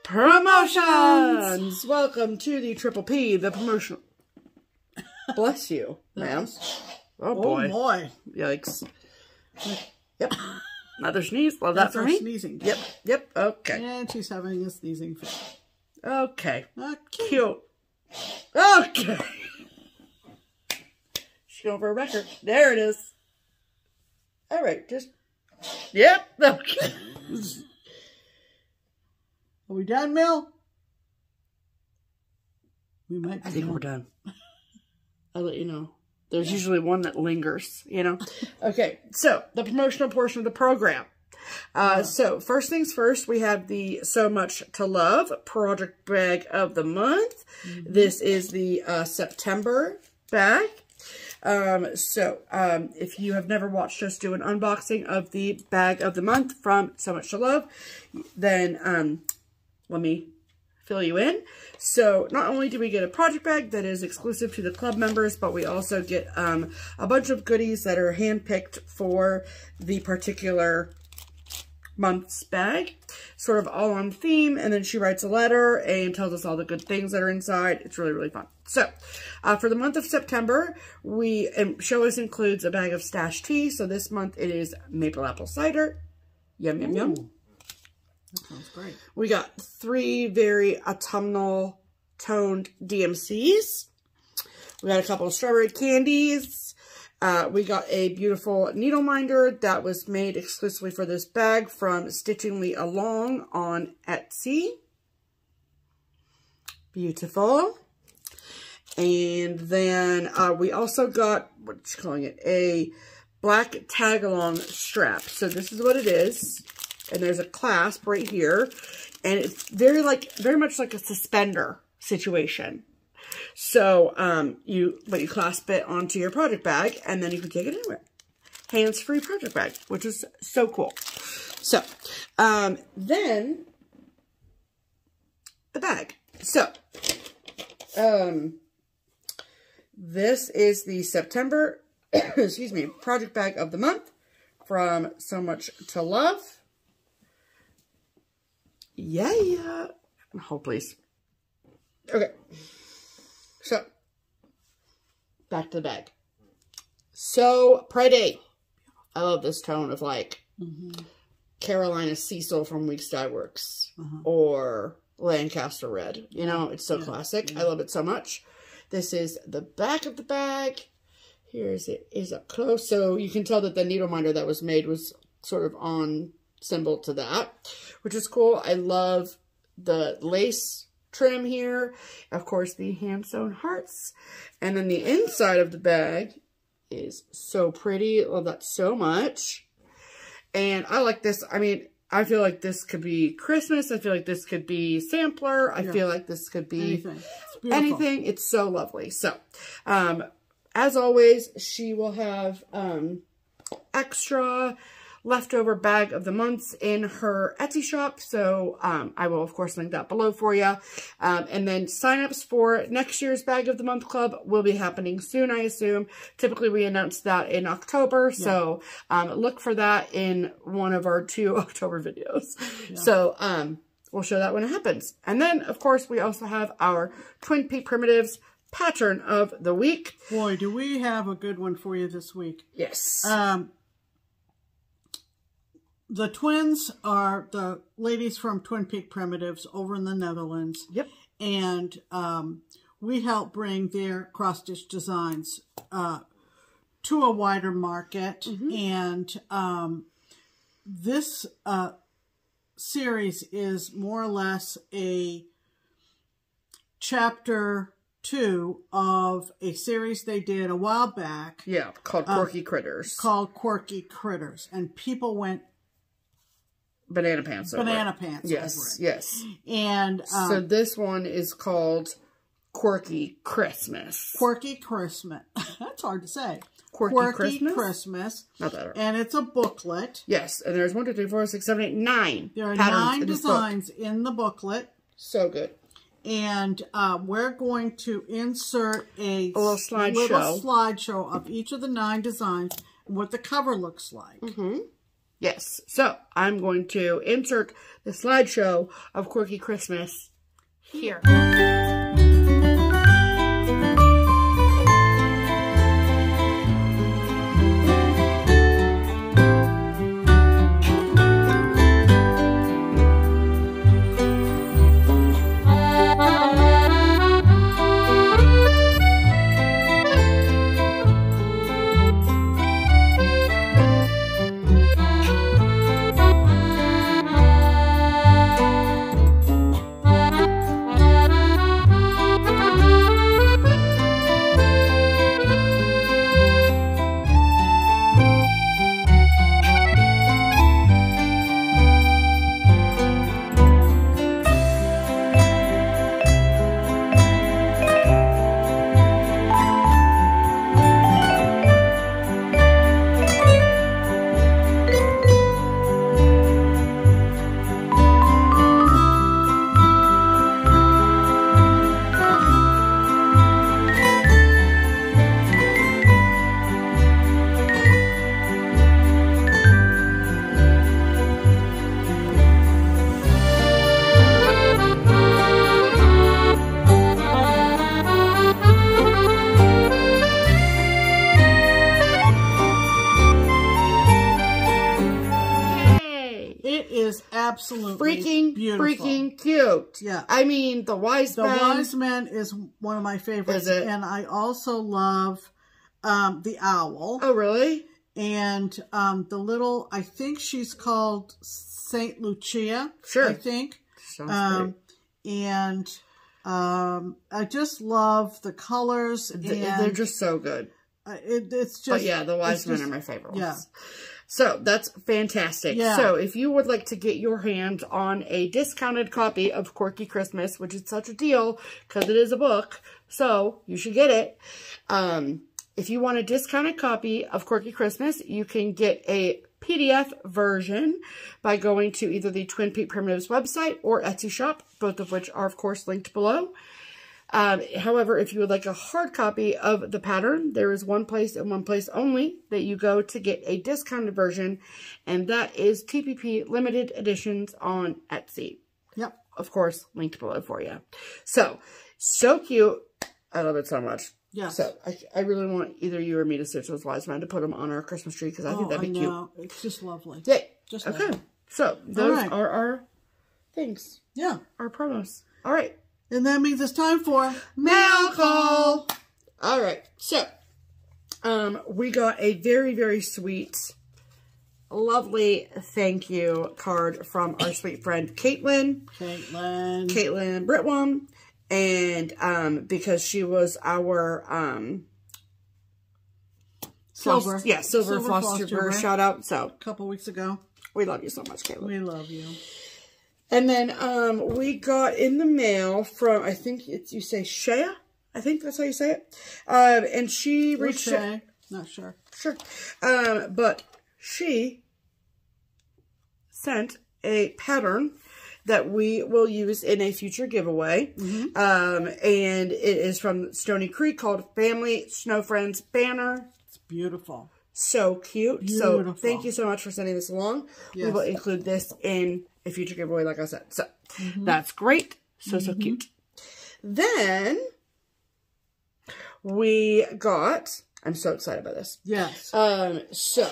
Promotions! Welcome to the Triple P, the promotional... Bless you, ma'am. Oh, boy. Oh, boy. Yikes. Yep. Another sneeze. Love that for me. Sneezing. Yep. Yep. Okay. And she's having a sneezing fit. Okay. Okay. Cute. Okay. She's going for a record. There it is. All right. Just. Yep. Okay. Are we done, Mel? We might be I think we're done. I'll let you know. There's usually one that lingers, you know. Okay, so the promotional portion of the program. So first things first, we have the SewMuch2Luv project bag of the month. This is the September bag. If you have never watched us do an unboxing of the bag of the month from SewMuch2Luv, then let me fill you in. So not only do we get a project bag that is exclusive to the club members, but we also get a bunch of goodies that are handpicked for the particular month's bag, sort of all on theme. And then she writes a letter and tells us all the good things that are inside. It's really, really fun. So for the month of September, show us includes a bag of Stash tea. So this month it is maple apple cider. Yum, yum, yum. That sounds great. We got 3 very autumnal toned DMCs. We got a couple of strawberry candies. We got a beautiful needle minder that was made exclusively for this bag from Stitchingly Along on Etsy. Beautiful. And then we also got, what you calling it? A black tag-along strap. So this is what it is. And there's a clasp right here. And it's very much like a suspender situation. So you clasp it onto your project bag, and then you can take it anywhere. Hands-free project bag, which is so cool. So then the bag. So this is the September excuse me, project bag of the month from SewMuch2Luv. Yeah. Hold, please. Okay. So, back to the bag. So pretty. I love this tone of like Carolina Cecil from Weeks Dye Works or Lancaster Red. You know, it's so classic. I love it so much. This is the back of the bag. Here's it is up close. So you can tell that the needle minder that was made was sort of on symbol to that, which is cool. I love the lace trim here. Of course, the hand-sewn hearts. And then the inside of the bag is so pretty. Love that so much. And I like this. I mean, I feel like this could be Christmas. I feel like this could be sampler. I feel like this could be anything. It's so lovely. So, as always, she will have extra leftover bag of the months in her Etsy shop. So I will, of course, link that below for you. And then signups for next year's Bag of the Month Club will be happening soon, I assume. Typically, we announce that in October. Yeah. So look for that in one of our 2 October videos. Yeah. So we'll show that when it happens. And then, of course, we also have our Twin Peak Primitives pattern of the week. Boy, do we have a good one for you this week. Yes. The twins are the ladies from Twin Peak Primitives over in the Netherlands. Yep. And we help bring their cross-stitch designs to a wider market. And this series is more or less a chapter 2 of a series they did a while back. Yeah, called Quirky Critters. Called Quirky Critters. And people went banana pants over it. Yes, yes. And so this one is called Quirky Christmas. Quirky Christmas. That's hard to say. Quirky Christmas. Not that hard. And it's a booklet. Yes, and there's 1, 2, 3, 4, 6, 7, 8, 9. There are 9 designs in the booklet. So good. And we're going to insert a little slideshow of each of the 9 designs and what the cover looks like. Yes. So I'm going to insert the slideshow of Quirky Christmas here. Absolutely freaking cute. Yeah. I mean, the Wise Men. The Wise Men is one of my favorites. Is it? And I also love the owl. Oh, really? And the little, I think she's called Saint Lucia. Sure. I think. Sounds great. And I just love the colors. They're just so good. It's just... But yeah, the Wise Men are my favorite yeah. ones. So, that's fantastic. Yeah. So, if you would like to get your hands on a discounted copy of Quirky Christmas, which is such a deal, because it is a book, so you should get it. If you want a discounted copy of Quirky Christmas, you can get a PDF version by going to either the Twin Peak Primitives website or Etsy shop, both of which are, of course, linked below. However, if you would like a hard copy of the pattern, there is one place and one place only that you go to get a discounted version, and that is TPP Limited Editions on Etsy. Yep. Of course, linked below for you. So cute. I love it so much. Yeah. So, I really want either you or me to stitch those Wise Men to put them on our Christmas tree, because I think that'd be cute. It's just lovely. Yeah. Just okay. lovely. So, those are our things. Yeah. Our promos. All right. And that means it's time for mail call. All right. So, we got a very, very sweet, lovely thank you card from our sweet friend Caitlin Britwam. And, because she was our, Silver FlossTuber shout out. So, a couple weeks ago. We love you so much, Caitlin. We love you. And then, we got in the mail from, I think you say Shea? I think that's how you say it. And she reached out. Not sure. Sure. But she sent a pattern that we will use in a future giveaway. And it is from Stony Creek, called Family Snow Friends Banner. It's beautiful. So cute. Beautiful. So thank you so much for sending this along. Yes. We will include this in a future giveaway, like I said. So that's great. So cute. Then we got, I'm so excited about this. Yes. So,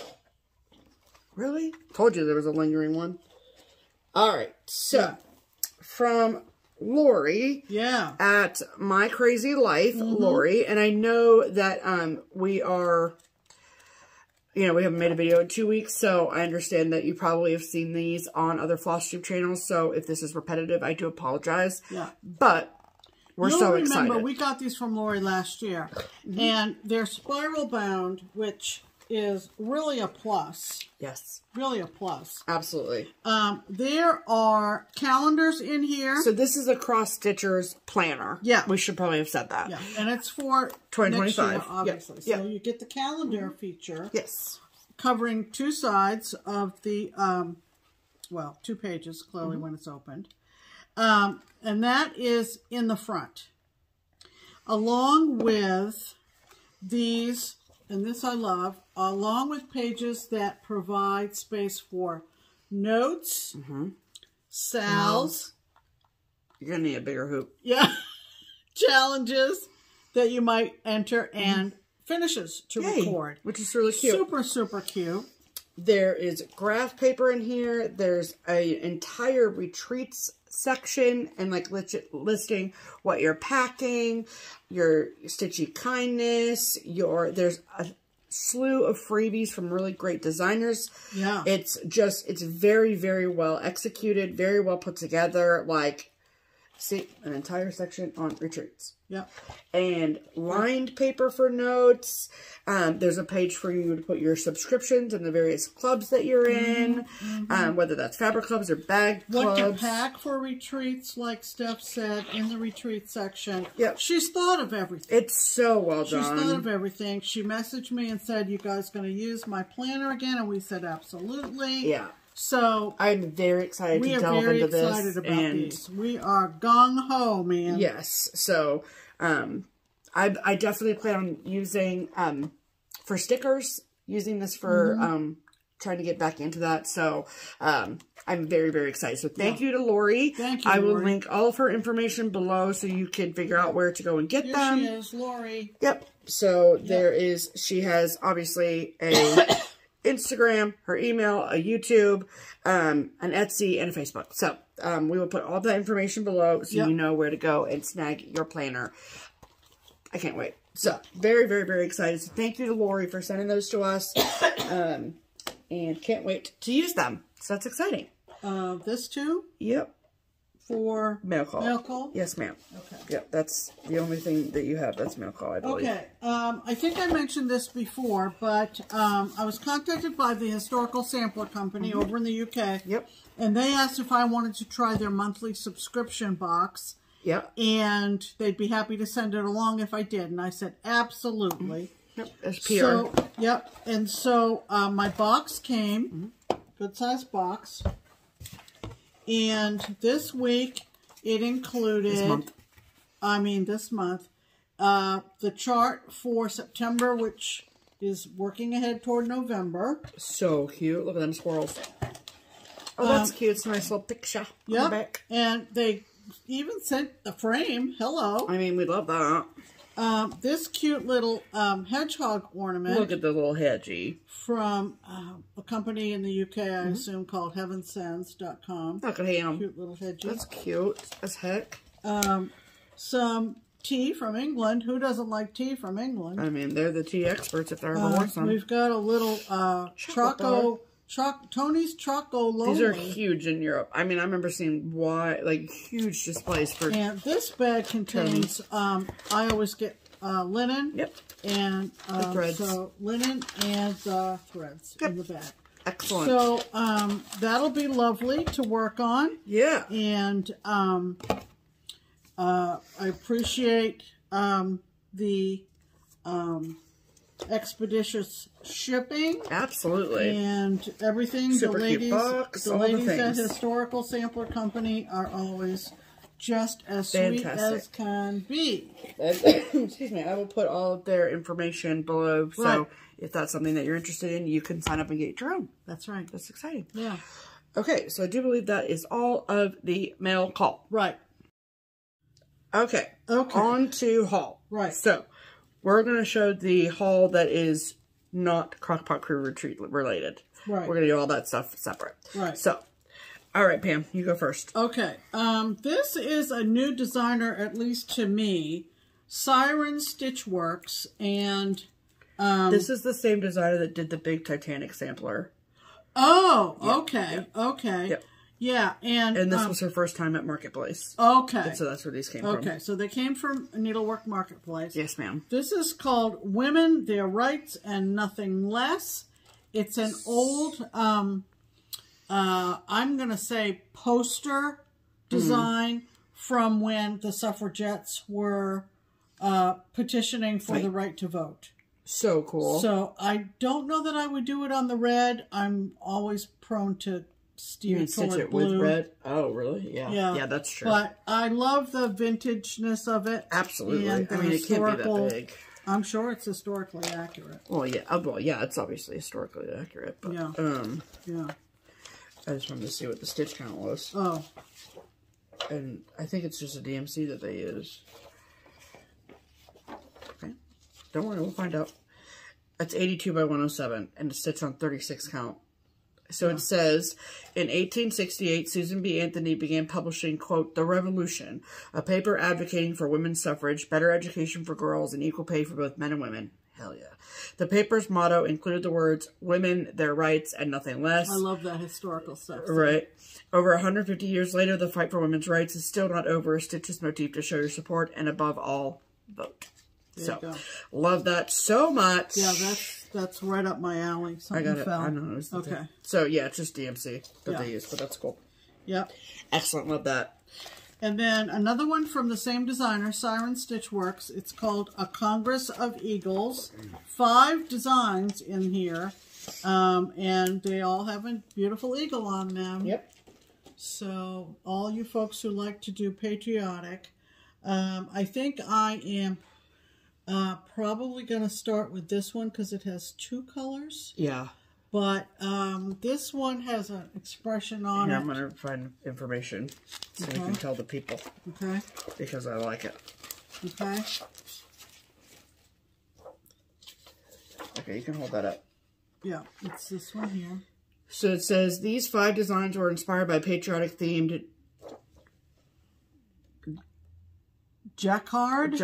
really? Told you there was a lingering one. All right. So, from Lori. Yeah. At My Crazy Life, Lori. And I know that we are, you know, we haven't made a video in 2 weeks, so I understand that you probably have seen these on other FlossTube channels, so if this is repetitive, I do apologize. Yeah. But we're so excited. Remember, we got these from Lori last year, and they're spiral bound, which is really a plus. Yes. Really a plus. Absolutely. There are calendars in here. So this is a Cross Stitchers planner. Yeah. We should probably have said that. Yeah. And it's for 2025. next year, obviously. Yep. So you get the calendar feature. Yes. Covering two sides of the, well, 2 pages, clearly, when it's opened. And that is in the front. Along with these, and this I love, along with pages that provide space for notes, sals. You're going to need a bigger hoop. Yeah. Challenges that you might enter, and finishes to record. Which is really cute. Super, super cute. There is graph paper in here. There's an entire retreats section and like listing what you're packing, your stitchy kindness, there's a slew of freebies from really great designers. Yeah. It's very, very well executed, very well put together. Like, see, an entire section on retreats. Yeah. And lined paper for notes. There's a page for you to put your subscriptions and the various clubs that you're in. Whether that's fabric clubs or bag clubs. What to pack for retreats, like Steph said in the retreat section. Yep. She's thought of everything. It's so well done. She's thought of everything. She messaged me and said, you guys going to use my planner again? And we said, absolutely. Yeah. So I'm very excited to delve into this. We are very excited about these. We are gung-ho, man. Yes. So, I definitely plan on using, for stickers, using this for, trying to get back into that. So, I'm very, very excited. So, thank you to Lori. Thank you, I will Lori. link all of her information below so you can figure out where to go and get them. Here she is, Lori. Yep. So, she has obviously a Instagram, her email, a YouTube, an Etsy, and a Facebook. So, we will put all that information below so you know where to go and snag your planner. I can't wait. So, very, very, very excited. So, thank you to Lori for sending those to us. And can't wait to use them. So, that's exciting. This too? Yep. for mail call. Mail call? Yes, ma'am. Okay. Yep, that's the only thing that you have. That's mail call, I believe. Okay. I think I mentioned this before, but I was contacted by the Historical Sampler Company over in the UK. Yep. And they asked if I wanted to try their monthly subscription box. Yep. And they'd be happy to send it along if I did. And I said, absolutely. Yep. That's PR. So, yep. And so my box came, good sized box. And this week it included, this month, the chart for September, which is working ahead toward November. So cute. Look at them squirrels. Oh, that's cute. It's a nice little picture. Yep. On the back. And they even sent the frame. Hello. I mean, we love that. This cute little hedgehog ornament. Look at the little hedgie. From a company in the UK, I assume, called heavensends.com. Look at him. Cute little hedgie. That's cute as heck. Some tea from England. Who doesn't like tea from England? I mean, they're the tea experts if there ever were some. We've got a little Tony's Choco Lowly. These are huge in Europe. I mean, I remember seeing huge displays for. And this bag contains, I always get linen. Yep. And the threads. So linen and threads in the bag. Excellent. So that'll be lovely to work on. Yeah. And I appreciate the expeditious shipping. Absolutely. And everything. Super cute box, the ladies at Historical Sampler Company are always just as sweet as can be. Excuse me. I will put all of their information below. So right. If that's something that you're interested in, you can sign up and get your own. That's right. That's exciting. Yeah. Okay. So I do believe that is all of the mail call. Right. Okay. Okay. On to haul. Right. So we're going to show the haul that is not Crockpot Crew Retreat related. Right. We're going to do all that stuff separate. Right. So, all right, Pam, you go first. Okay. This is a new designer, at least to me, Siren Stitchworks, and this is the same designer that did the big Titanic sampler. Oh, yep. Okay. Yep. Okay. Yep. Yeah, and this was her first time at Marketplace. Okay. And so that's where these came from. Okay, so they came from Needlework Marketplace. Yes, ma'am. This is called Women, Their Rights, and Nothing Less. It's an old, I'm going to say poster design from when the suffragettes were petitioning for the right to vote. So cool. So I don't know that I would do it on the red. I'm always prone to steer toward it blue. with red? Oh, really? Yeah. Yeah, that's true. But I love the vintageness of it. Absolutely. And I mean, it can't be that big. I'm sure it's historically accurate. Well, yeah. It's obviously historically accurate. But, yeah. I just wanted to see what the stitch count was. Oh. And I think it's just a DMC that they use. Okay. Don't worry, we'll find out. That's 82 by 107, and the stitch on 36 count. So it says, in 1868, Susan B. Anthony began publishing, quote, The Revolution, a paper advocating for women's suffrage, better education for girls, and equal pay for both men and women. Hell yeah. The paper's motto included the words, women, their rights, and nothing less. I love that historical stuff. Right. Over 150 years later, the fight for women's rights is still not over. Stitch this motif to show your support, and above all, vote. So, love that so much. Yeah, that's right up my alley. Something I got it. fell. I know. It was the okay. thing. So, yeah, it's just DMC that they use, but that's cool. Yep. Excellent. Love that. And then another one from the same designer, Siren Stitchworks. It's called A Congress of Eagles. 5 designs in here. And they all have a beautiful eagle on them. Yep. So, all you folks who like to do patriotic, I think I am probably going to start with this one because it has 2 colors. Yeah. But this one has an expression on it. I'm going to find information so you can tell the people. Okay. Because I like it. Okay. Okay, you can hold that up. Yeah, it's this one here. So it says, these 5 designs were inspired by patriotic themed Jacquard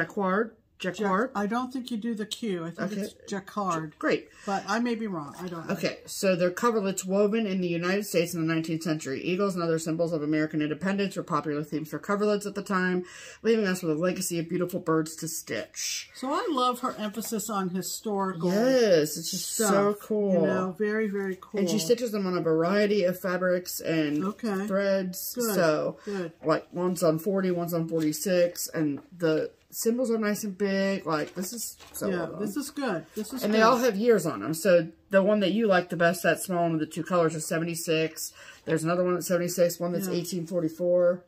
Jacquard? I don't think you do the Q. I think it's Jacquard. Great. But I may be wrong. I don't know. Okay, so they're coverlets woven in the United States in the 19th century. Eagles and other symbols of American independence were popular themes for coverlets at the time, leaving us with a legacy of beautiful birds to stitch. So I love her emphasis on historical. Yes, it's just stuff, so cool. You know, very, very cool. And she stitches them on a variety of fabrics and threads. Good. So, Good. like, one's on 40, one's on 46, and the symbols are nice and big. Like, this is so well done. This is good. This is and good. they all have years on them. So the one that you like the best, that small one with the 2 colors, is 76. There's another one that's 76, one that's 1844.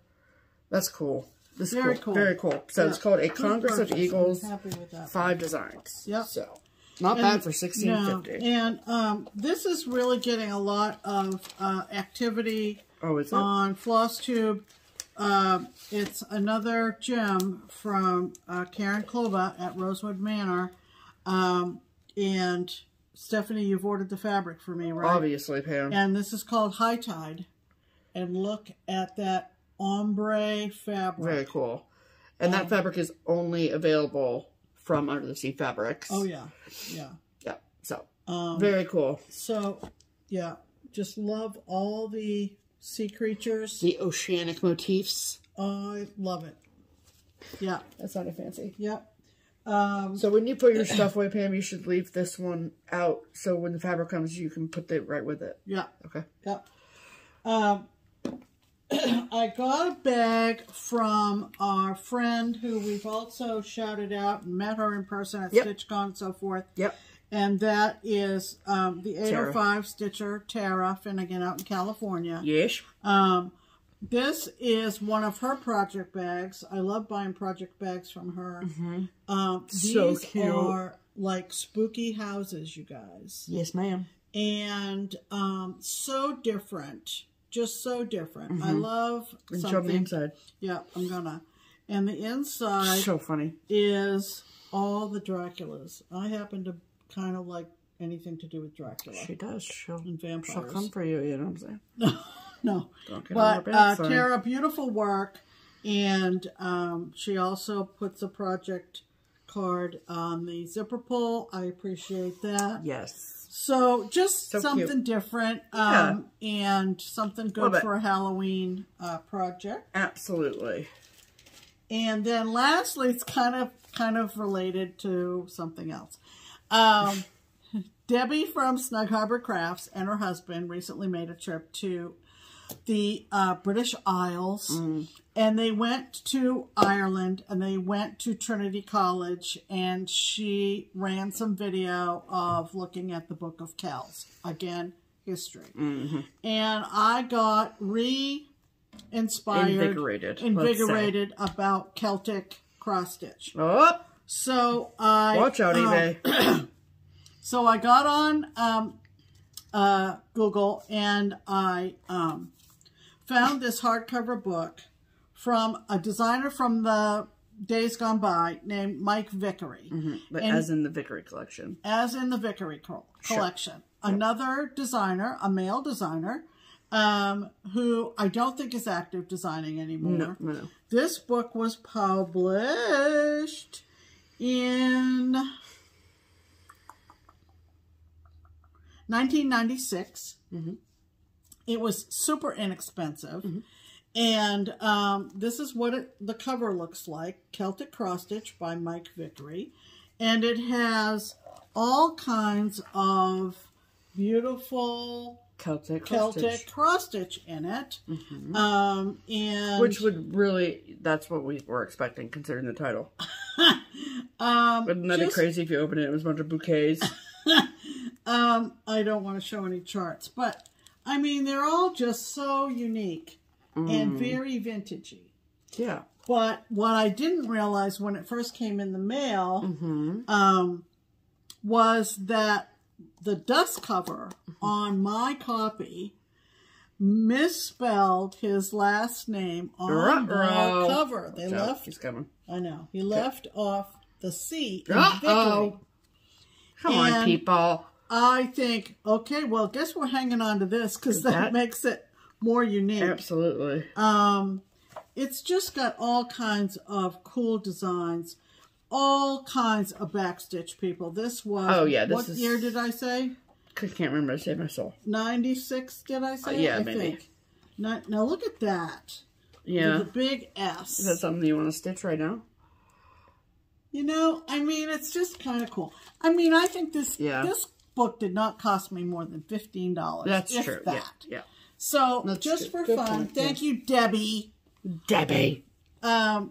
That's cool. This is Very cool. cool. Very cool. So it's called A Congress of Eagles, 5 designs. Yep. So not bad for $16.50. No. And this is really getting a lot of activity on FlossTube. It's another gem from Karen Klova at Rosewood Manor. And Stephanie, you've ordered the fabric for me, right? Obviously, Pam. And this is called High Tide. And look at that ombre fabric. Very cool. And that fabric is only available from Under the Sea Fabrics. Oh, yeah. Yeah. Yeah. So, very cool. So, yeah. Just love all the sea creatures. The oceanic motifs. I love it. Yeah. That sounded fancy. Yep. So when you put your stuff away, Pam, you should leave this one out. So when the fabric comes, you can put it right with it. Yeah. Okay. Yep. I got a bag from our friend who we've also shouted out and met her in person at StitchCon and so forth. Yep. And that is the 805 Stitcher, Tara Finnegan out in California. Yes. This is one of her project bags. I love buying project bags from her. These so cute. are like spooky houses, you guys. Yes, ma'am. And so different. Just so different. I love something. Show the inside. Yeah, I'm gonna. And the inside so funny is all the Draculas. I happen to kind of like anything to do with Dracula. She does. And vampires. She'll come for you, you know what I'm saying? No. But Tara, beautiful work. And she also puts a project card on the zipper pull. I appreciate that. Yes. So just something cute. Different and something good for a Halloween project. Absolutely. And then lastly, it's kind of related to something else. Debbie from Snug Harbor Crafts and her husband recently made a trip to the British Isles, and they went to Ireland, and they went to Trinity College, and she ran some video of looking at the Book of Kells. Again, history. And I got invigorated about Celtic cross-stitch. Oh! So I... Watch out, eBay. So I got on Google, and I found this hardcover book from a designer from the days gone by named Mike Vickery. But as in the Vickery collection. As in the Vickery collection. Sure. Another designer, a male designer, who I don't think is active designing anymore. No. This book was published in 1996. It was super inexpensive. And this is what the cover looks like. Celtic Cross Stitch by Mike Vickery. And it has all kinds of beautiful Celtic cross stitch in it. And which would really, that's what we were expecting considering the title. Wouldn't that be crazy if you opened it and it was a bunch of bouquets? I don't want to show any charts, but I mean, they're all just so unique and very vintagey. Yeah. But what I didn't realize when it first came in the mail was that the dust cover on my copy misspelled his last name on the cover. They left. He's coming. I know. He left off the C in Vickery. Come on, people. I think, okay, well, guess we're hanging on to this because that makes it more unique. Absolutely. It's just got all kinds of cool designs. all kinds of backstitch, people. This was, oh yeah, what year did I say? I can't remember. Save my soul. 96, did I say? Yeah, I maybe. think. Now look at that. Yeah. With the big S. Is that something you want to stitch right now? You know, I mean, it's just kind of cool. I mean, I think this book did not cost me more than $15. That's true. That. Yeah. So, that's just for good fun, point. thank you, Debbie. Debbie. I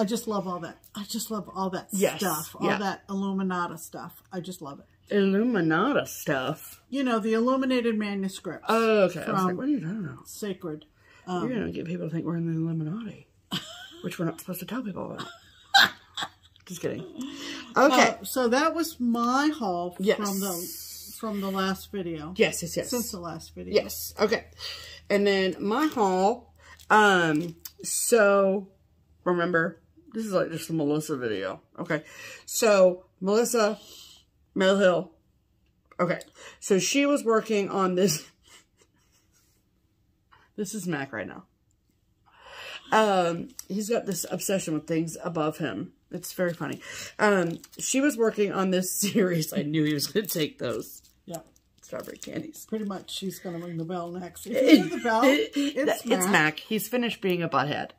just love all that. I just love all that stuff. All that Illuminata stuff. I just love it. Illuminata stuff? You know, the illuminated manuscripts. Oh, okay. I was like, what are you talking about? Sacred. You're going to get people to think we're in the Illuminati. Which we're not supposed to tell people about. Just kidding. Okay. So that was my haul from the last video. Yes. Since the last video. Yes. Okay. And then my haul, so remember, this is like just a Melissa video. Okay. So Melissa Millhill. Okay. So she was working on this. This is Mac right now. He's got this obsession with things above him. It's very funny. She was working on this series. I knew he was going to take those. Yeah. Strawberry candies. Pretty much she's going to ring the bell next. If you hear the bell, it's Mac. It's Mac. He's finished being a butthead.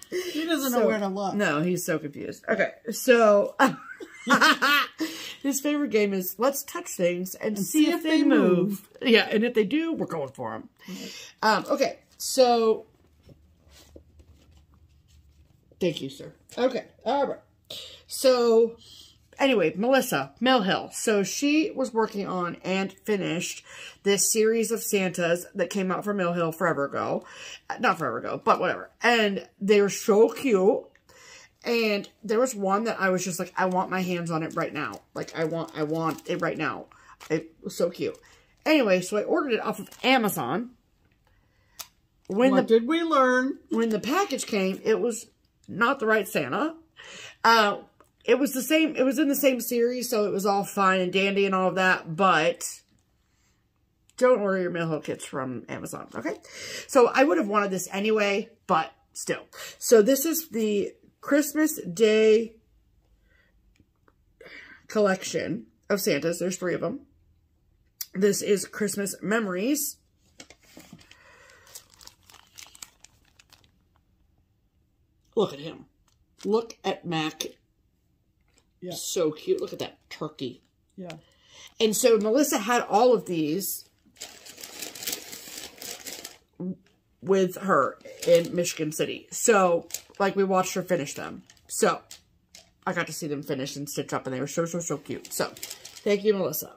He doesn't know where to look. No, he's so confused. Okay, so his favorite game is let's touch things and see if they move. Yeah, and if they do, we're going for them. Right. Okay, so thank you, sir. Okay, all right. So anyway, Melissa Millhill. So she was working on and finished this series of Santas that came out from Millhill forever ago. Not forever ago, but whatever. And they were so cute. And there was one that I was just like, I want my hands on it right now. Like, I want it right now. It was so cute. Anyway, so I ordered it off of Amazon. What did we learn? When the package came, it was not the right Santa. It was the same, it was in the same series, so it was all fine and dandy and all of that, but don't order your Millhill kits from Amazon, okay? So I would have wanted this anyway, but still. So this is the Christmas Day collection of Santas. There's 3 of them. This is Christmas Memories. Look at him. Look at Mac. Yeah. So cute. Look at that turkey. Yeah. And so Melissa had all of these with her in Michigan City. So, like, we watched her finish them. So, I got to see them finish and stitch up, and they were so, so, so cute. So, thank you, Melissa.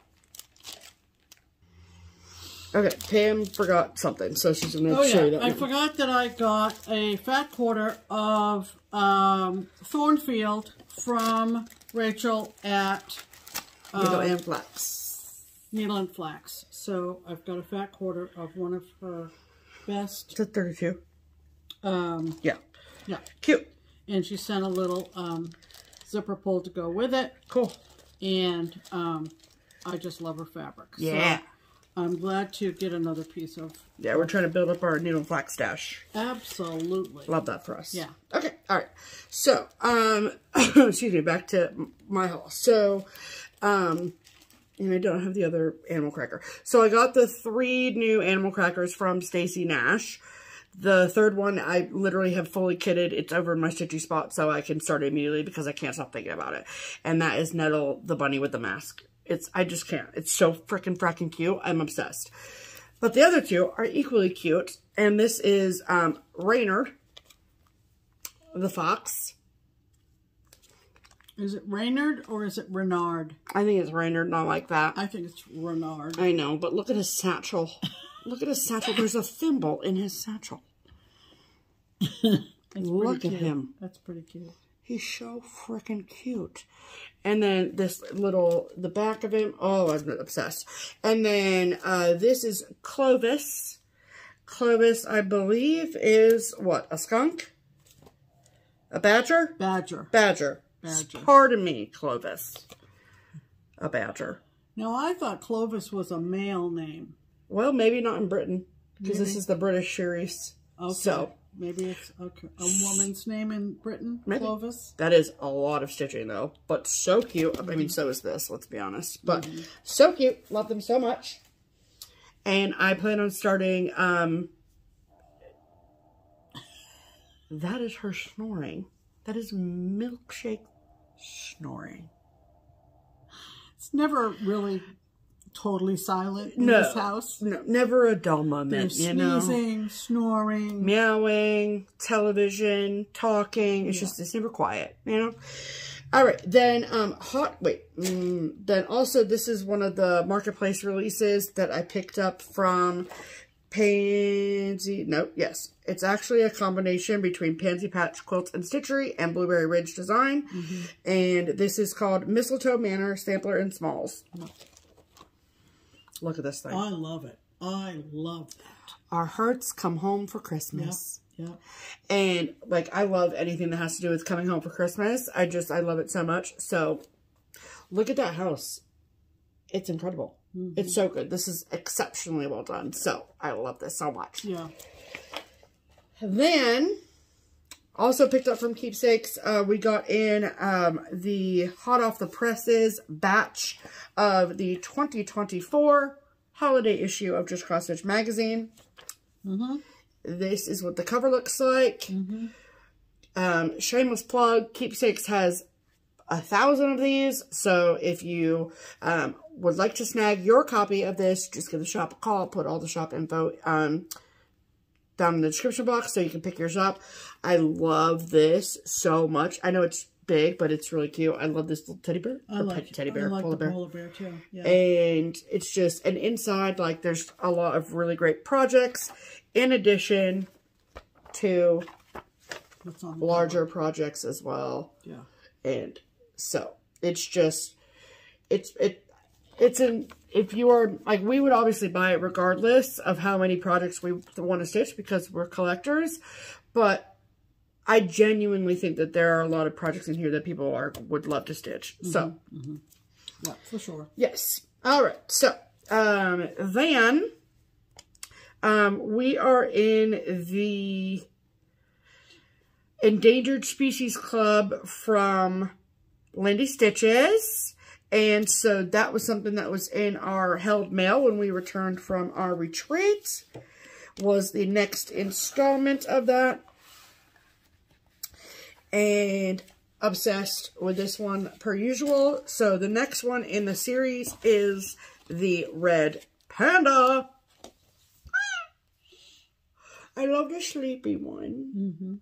Okay, Pam forgot something, so she's going to show you that. I forgot that I got a fat quarter of Thornfield from Rachel at Needle and Flax. Needle and Flax. So I've got a fat quarter of one of her best. It's a 32. Yeah. Yeah. Cute. And she sent a little zipper pull to go with it. Cool. And I just love her fabric. Yeah. So I'm glad to get another piece of... Yeah, we're trying to build up our needle and flax stash. Absolutely. Love that for us. Yeah. Okay, all right. So, excuse me, back to my haul. So, and I don't have the other animal cracker. So I got the 3 new animal crackers from Stacy Nash. The 3rd one, I literally have fully kitted. It's over in my stitchy spot, so I can start it immediately because I can't stop thinking about it. And that is Nettle, the bunny with the mask. I just can't. It's so frickin' cute. I'm obsessed. But the other 2 are equally cute. And this is Raynard, the fox. Is it Raynard or is it Renard? I think it's Raynard, not like that. I think it's Renard. I know, but look at his satchel. Look at his satchel. There's a thimble in his satchel. Look at him. That's pretty cute. He's so freaking cute. And then this little, the back of him. Oh, I'm obsessed. And then this is Clovis. Clovis, I believe, is what? A skunk? A badger? Badger. Badger. Badger. Pardon me, Clovis. A badger. Now, I thought Clovis was a male name. Well, maybe not in Britain. Because this is the British series. Okay. So, Maybe it's a woman's name in Britain. Maybe. Clovis. That is a lot of stitching, though. But so cute. I mean, so is this, let's be honest. But so cute. Love them so much. And I plan on starting, that is her snoring. That is Milkshake snoring. It's never really totally silent in this house. No, never a dull moment. There's sneezing, snoring, meowing, television, talking. It's just, it's never quiet, you know? All right, then, then also this is one of the marketplace releases that I picked up from Pansy. No, yes. It's actually a combination between Pansy Patch Quilts and Stitchery and Blueberry Ridge Design. And this is called Mistletoe Manor Sampler in Smalls. Look at this thing. I love it. I love that. Our hearts come home for Christmas. Yep. And, like, I love anything that has to do with coming home for Christmas. I love it so much. So, look at that house. It's incredible. It's so good. This is exceptionally well done. So, I love this so much. Yeah. Then, also picked up from Keepsakes, we got in the hot off the presses batch of the 2024 holiday issue of Just Cross Stitch magazine. This is what the cover looks like. Shameless plug, Keepsakes has 1,000 of these. So if you would like to snag your copy of this, just give the shop a call. Put all the shop info down in the description box so you can pick yours up. I love this so much. I know it's big, but it's really cute. I love this little teddy bear. I like teddy bear. I like the polar bear too. Yeah. And it's just, and inside, like, there's a lot of really great projects in addition to larger projects as well. Yeah. And so it's just, if you are, like, we would obviously buy it regardless of how many projects we want to stitch because we're collectors, but I genuinely think that there are a lot of projects in here that people would love to stitch. So, yeah, for sure. Yes. All right. So, then, we are in the Endangered Species Club from Lindy Stitches. And so that was something that was in our held mail when we returned from our retreat. Was the next installment of that. And obsessed with this one per usual. So the next one in the series is the Red Panda. I love the sleepy one.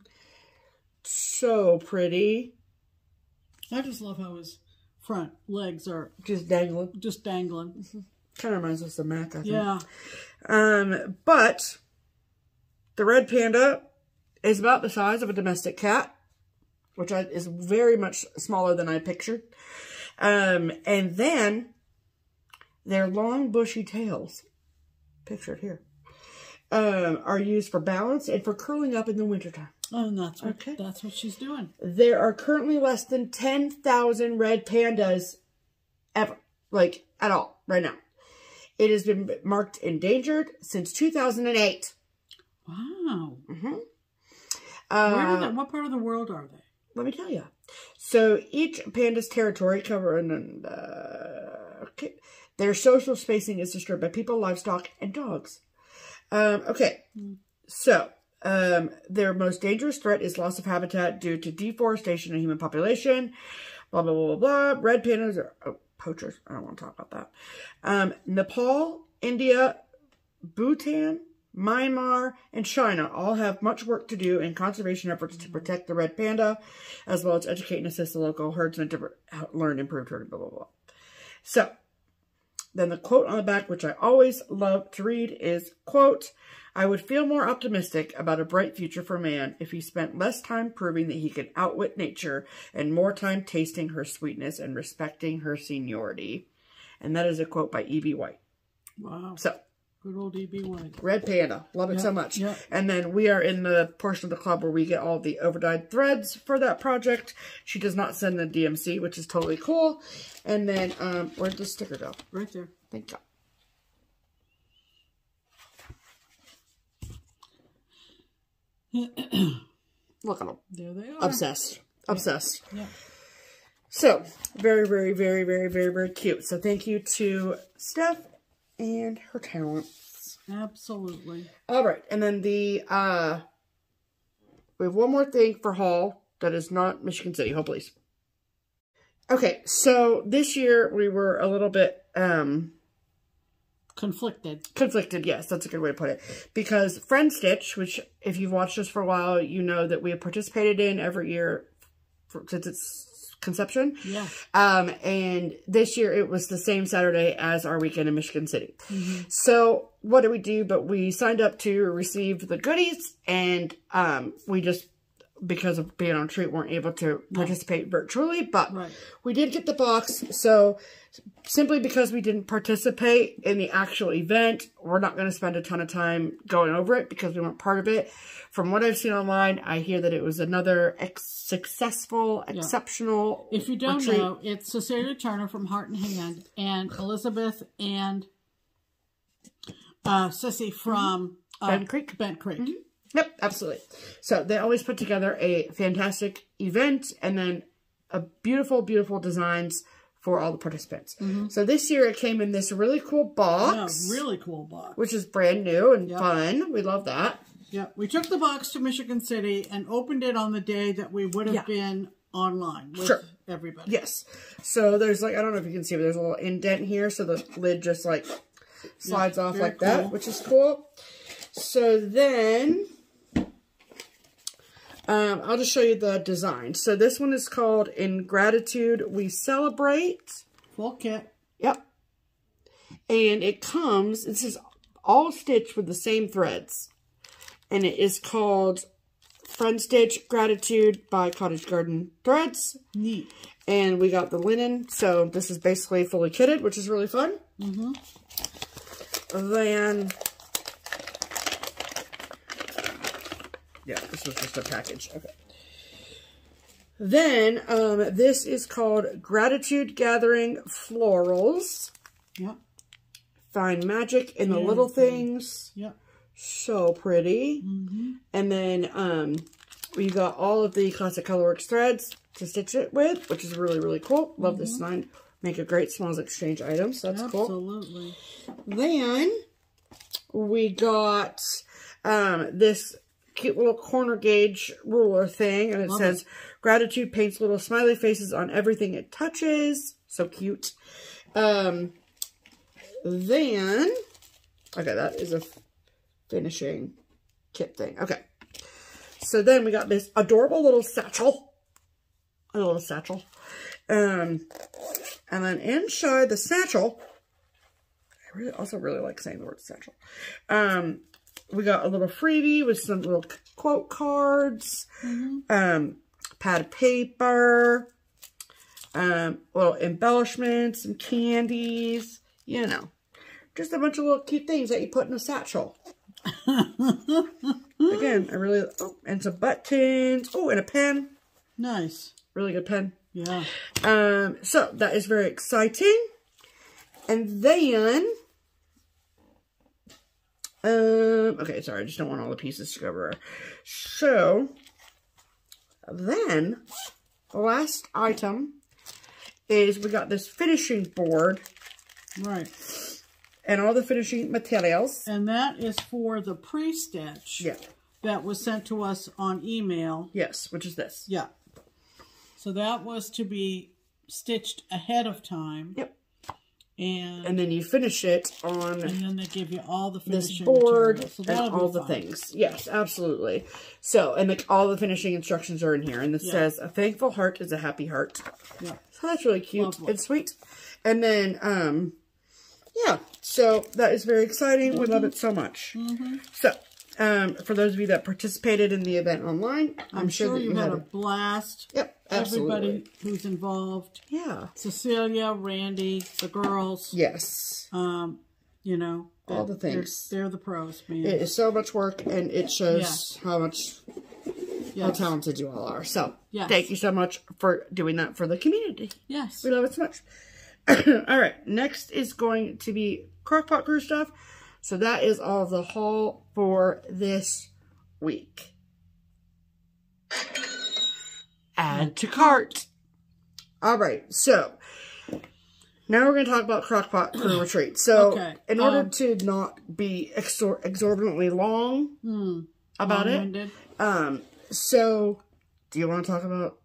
So pretty. I just love how his front legs are just dangling. Kind of reminds us of Mac, I think. Yeah. But the Red Panda is about the size of a domestic cat, which is very much smaller than I pictured. And then their long bushy tails, pictured here, are used for balance and for curling up in the wintertime. Oh, and that's what she's doing. There are currently less than 10,000 red pandas ever, like, at all, right now. It has been marked endangered since 2008. Wow. What part of the world are they? Let me tell you. So each panda's territory covering, their social spacing is disturbed by people, livestock, and dogs. So their most dangerous threat is loss of habitat due to deforestation and human population. Blah, blah, blah, blah, blah. Red pandas are poachers. I don't want to talk about that. Nepal, India, Bhutan, Myanmar, and China all have much work to do in conservation efforts to protect the red panda, as well as educate and assist the local herdsmen to learn improved herding, blah, blah, blah. So, then the quote on the back, which I always love to read, is, quote, "I would feel more optimistic about a bright future for man if he spent less time proving that he could outwit nature and more time tasting her sweetness and respecting her seniority." And that is a quote by E.B. White. Wow. So, good old E.B. White. Red Panda. Love it so much. And then we are in the portion of the club where we get all the overdyed threads for that project. She does not send the DMC, which is totally cool. And then, where'd the sticker go? Right there. Thank you. Look at them. There they are. Obsessed. Obsessed. Yeah. So, very, very, very, very, very, very cute. So, thank you to Steph and her talents. Absolutely. All right. And then we have one more thing for haul that is not Michigan City. Hold, please. Okay. So, this year we were a little bit, conflicted. Conflicted, yes. That's a good way to put it. Because Friend Stitch, which if you've watched us for a while, you know that we have participated in every year since its conception. Yeah. And this year it was the same Saturday as our weekend in Michigan City. So what did we do? But we signed up to receive the goodies, and we just, because of being on treat, weren't able to participate virtually, but we did get the box. So simply because we didn't participate in the actual event, we're not going to spend a ton of time going over it because we weren't part of it. From what I've seen online, I hear that it was another successful, exceptional If you don't retreat. know, it's Cecilia Turner from Heart and Hand, and Elizabeth and Sissy from Bent Creek. Bent Creek. Yep, absolutely. So they always put together a fantastic event and then a beautiful, beautiful designs for all the participants. So this year it came in this really cool box. Yeah, really cool box. Which is brand new and fun. We love that. Yeah, we took the box to Michigan City and opened it on the day that we would have been online with everybody. Yes. So there's like, I don't know if you can see, but there's a little indent here. So the lid just like slides off like that, which is cool. So then I'll just show you the design. So this one is called In Gratitude We Celebrate. Full kit. Yep. And it comes, this is all stitched with the same threads. And it is called Friend Stitch Gratitude by Cottage Garden Threads. Neat. And we got the linen. So this is basically fully kitted, which is really fun. Then, yeah, this was just a package. Okay. Then, this is called Gratitude Gathering Florals. Yep. Find magic in the little things. Yep. So pretty. And then, we got all of the classic Colorworks threads to stitch it with, which is really, really cool. Love this design. Make a great smalls exchange item, so that's cool. Absolutely. Then, we got, this cute little corner gauge ruler thing, and it says, Gratitude paints little smiley faces on everything it touches. So cute. Then, okay, that is a finishing kit thing. Okay. So then we got this adorable little satchel. A little satchel. And then inside the satchel, I also really like saying the word satchel. We got a little freebie with some little quote cards, pad of paper, little embellishments, some candies, you know, just a bunch of little cute things that you put in a satchel. Again, I really, and some buttons, and a pen. Nice. Really good pen. Yeah. So that is very exciting. And then, okay, sorry, I just don't want all the pieces to go everywhere. So, then, the last item is we got this finishing board. Right. And all the finishing materials. And that is for the pre-stitch. Yeah. That was sent to us on email. Yes, which is this. Yeah. So that was to be stitched ahead of time. Yep. And then you finish it on... And then they give you all the finishing this board so and all the things. Yes, absolutely. So, and all the finishing instructions are in here. And this says, a thankful heart is a happy heart. Yeah. So that's really cute and sweet. And then, yeah, so that is very exciting. We love it so much. So, for those of you that participated in the event online, I'm sure that you had a blast. Yep, absolutely. Everybody who's involved. Yeah. Cecilia, Randy, the girls. Yes. You know. All the things. They're the pros, man. It is so much work, and it shows how much, how talented you all are. So, thank you so much for doing that for the community. Yes. We love it so much. All right, next is going to be Crockpot Crew stuff. So that is all the haul for this week. add to cart. All right, so now we're going to talk about Crockpot Crew Retreat. So, in order to not be exorbitantly long about it, so do you want to talk about?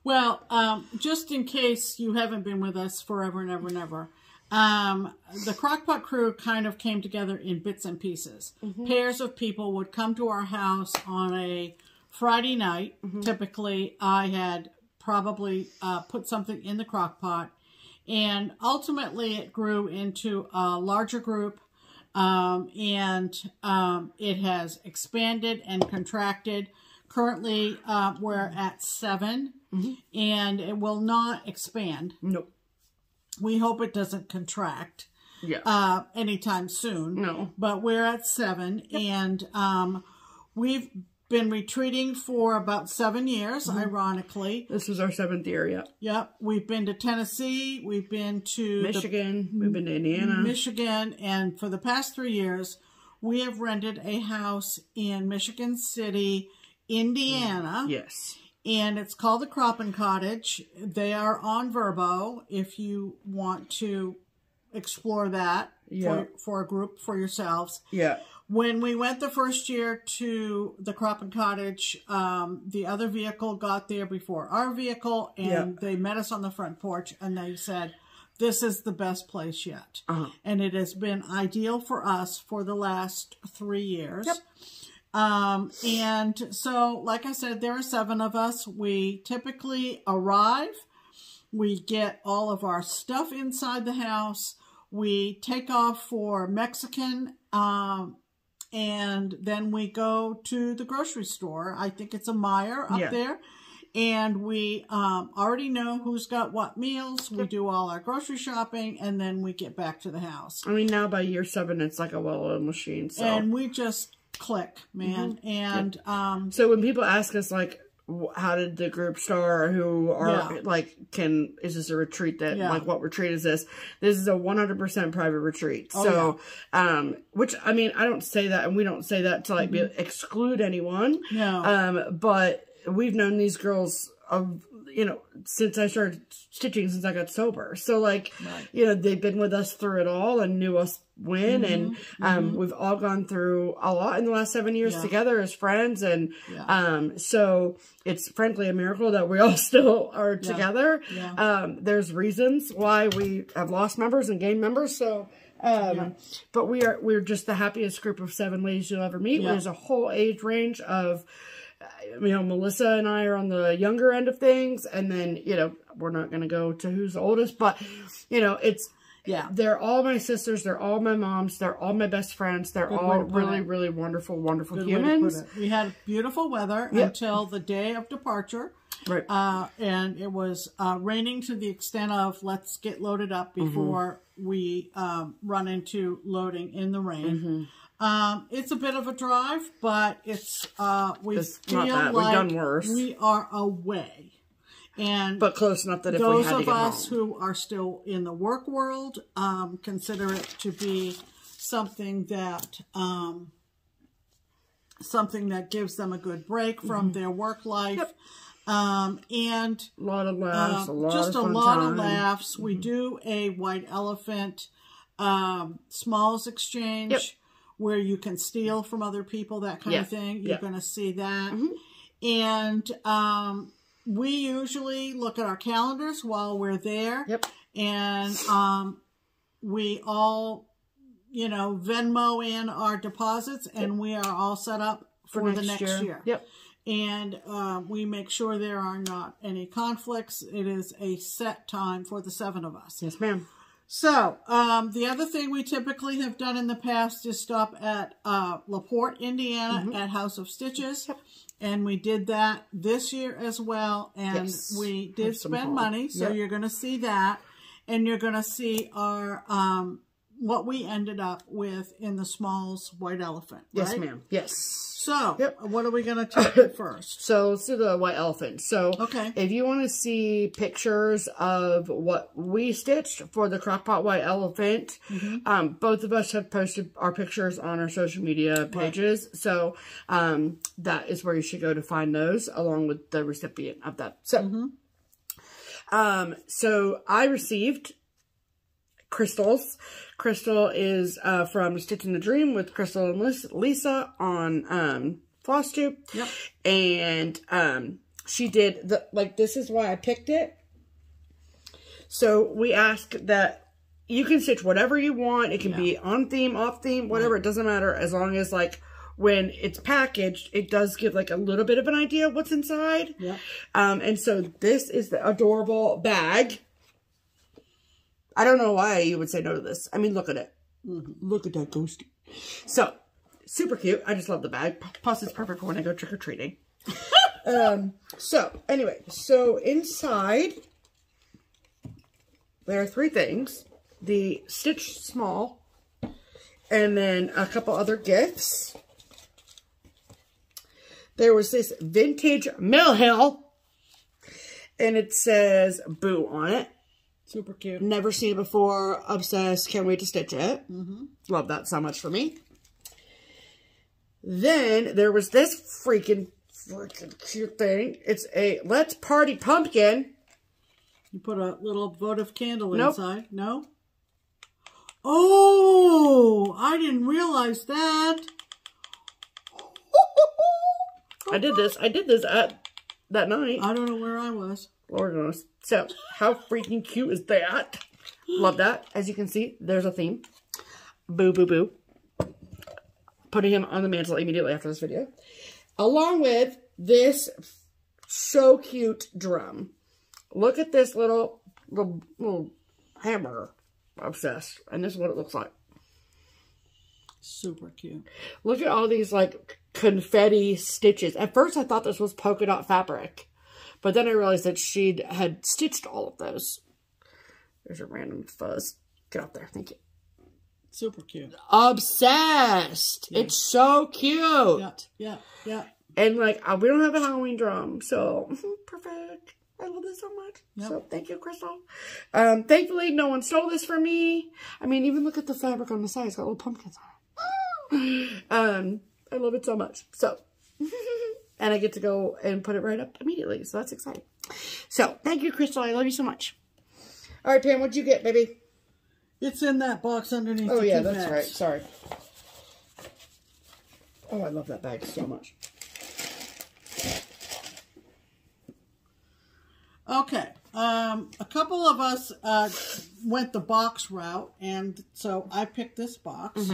Well, just in case you haven't been with us forever and ever and ever, the Crockpot Crew kind of came together in bits and pieces. Pairs of people would come to our house on a Friday night. Typically, I had probably put something in the crock pot, and ultimately it grew into a larger group, and it has expanded and contracted. Currently, we're at 7, and it will not expand. Nope. We hope it doesn't contract anytime soon. No. But we're at 7, and we've been retreating for about 7 years, ironically. This was our 7th year, Yep. We've been to Tennessee. We've been to Michigan. We've been to Indiana. Michigan. And for the past 3 years, we have rented a house in Michigan City, Indiana. Yes. And it's called the Croppin' Cottage. They are on Verbo if you want to explore that for a group, for yourselves. Yeah. When we went the first year to the Croppin' Cottage, the other vehicle got there before our vehicle, and they met us on the front porch, and they said, this is the best place yet. And it has been ideal for us for the last 3 years. Yep. And so, like I said, there are 7 of us. We typically arrive. We get all of our stuff inside the house. We take off for Mexican, and then we go to the grocery store. I think it's a Meijer up there. And we already know who's got what meals. We do all our grocery shopping, and then we get back to the house. I mean, now by year 7, it's like a well-oiled machine. So. And we just click, man. And so when people ask us, like, how did the group start, or who are like, is this a retreat that like, what retreat is this? This is a 100% private retreat. So which, I mean, I don't say that, and we don't say that to like exclude anyone. No. But we've known these girls of, you know, since I started stitching, since I got sober. So like, you know, they've been with us through it all and knew us when, and we've all gone through a lot in the last 7 years together as friends. And so it's frankly a miracle that we all still are together. There's reasons why we have lost members and gained members. So but we're just the happiest group of 7 ladies you'll ever meet. There's a whole age range of, you know, Melissa and I are on the younger end of things, and then, you know, we're not going to go to who's the oldest, but, you know, it's, they're all my sisters, they're all my moms, they're all my best friends, they're all really, really wonderful, wonderful humans. We had beautiful weather until the day of departure, and it was raining to the extent of, let's get loaded up before we run into loading in the rain. It's a bit of a drive, but it's, we feel like we've done worse. We are away. But close enough that if we had to get home. Those of us who are still in the work world, consider it to be something that, gives them a good break from their work life. And a lot of laughs, a lot of laughs. We do a white elephant, smalls exchange, where you can steal from other people, that kind of thing. You're going to see that. And we usually look at our calendars while we're there. And we all, you know, Venmo in our deposits, and we are all set up for the next year. And we make sure there are not any conflicts. It is a set time for the 7 of us. Yes, ma'am. So, the other thing we typically have done in the past is stop at LaPorte, Indiana at House of Stitches. And we did that this year as well. And we did spend money. So you're going to see that. And you're going to see our what we ended up with in the Smalls White Elephant, right? Yes, ma'am. Yes. So, what are we going to take first? So, let's do the White Elephant. So, okay. If you want to see pictures of what we stitched for the Crockpot White Elephant, both of us have posted our pictures on our social media pages. Right. So, that is where you should go to find those, along with the recipient of that. So, so I received crystals. Crystal is from Stitching the Dream with Crystal and Lisa on FlossTube. Yep. And she did the, like, this is why I picked it. So we ask that you can stitch whatever you want. It can be on theme, off theme, whatever. It doesn't matter, as long as, like, when it's packaged, it does give, like, a little bit of an idea of what's inside. Yeah. And so this is the adorable bag. I don't know why you would say no to this. I mean, look at it. Look at that ghosty. So, super cute. I just love the bag. Plus, it's perfect for when I go trick-or-treating. So, anyway. So, inside, there are 3 things. The Stitch Small. And then a couple other gifts. There was this vintage Mill Hill. And it says Boo on it. Super cute. Never seen it before. Obsessed. Can't wait to stitch it. Love that so much for me. Then there was this freaking cute thing. It's a Let's Party Pumpkin. You put a little votive candle inside. No? Oh, I didn't realize that. I did this at that night. I don't know where I was. Lord knows. So, how freaking cute is that? Love that. As you can see, there's a theme. Boo, boo, boo. Putting him on the mantle immediately after this video. Along with this so cute drum. Look at this little hamburger. Obsessed. And this is what it looks like. Super cute. Look at all these, like, confetti stitches. At first, I thought this was polka dot fabric. But then I realized that she had stitched all of those. There's a random fuzz. Get out there. Thank you. Super cute. Obsessed. Yeah. It's so cute. Yeah. And, like, we don't have a Halloween drum. So, perfect. I love this so much. Yep. So, thank you, Crystal. Thankfully, no one stole this from me. I mean, even look at the fabric on the side. It's got little pumpkins on it. I love it so much. So, and I get to go and put it right up immediately. So, that's exciting. So, thank you, Crystal. I love you so much. All right, Pam, what'd you get, baby? It's in that box underneath. Oh, yeah, that's right. Sorry. Oh, I love that bag so much. Okay. A couple of us went the box route, and so I picked this box.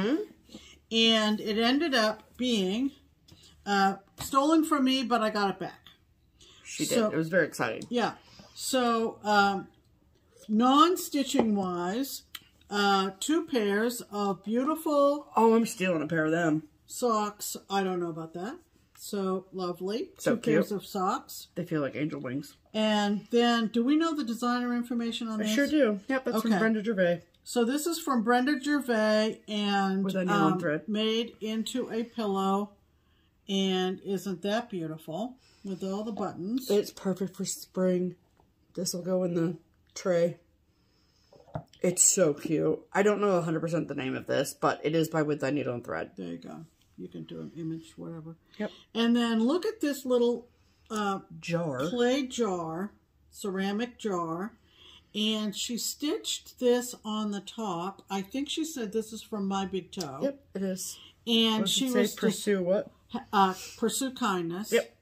And it ended up being stolen from me, but I got it back. She did. It was very exciting. Yeah. So, non-stitching wise, 2 pairs of beautiful... Oh, I'm stealing a pair of them. Socks. I don't know about that. So lovely. So 2 pairs of socks. They feel like angel wings. And then, do we know the designer information on this? I sure do. Yep, that's from Brenda Gervais. So this is from Brenda Gervais, and with a nylon thread. Made into a pillow. And isn't that beautiful? With all the buttons. It's perfect for spring. This will go in the tray. It's so cute. I don't know 100% the name of this, but it is by With Thy Needle and Thread. There you go. You can do an image, whatever. Yep. And then look at this little jar. Clay jar, ceramic jar. And she stitched this on the top. I think she said this is from My Big Toe. Yep, it is. And she was pursue what? Pursue kindness. Yep.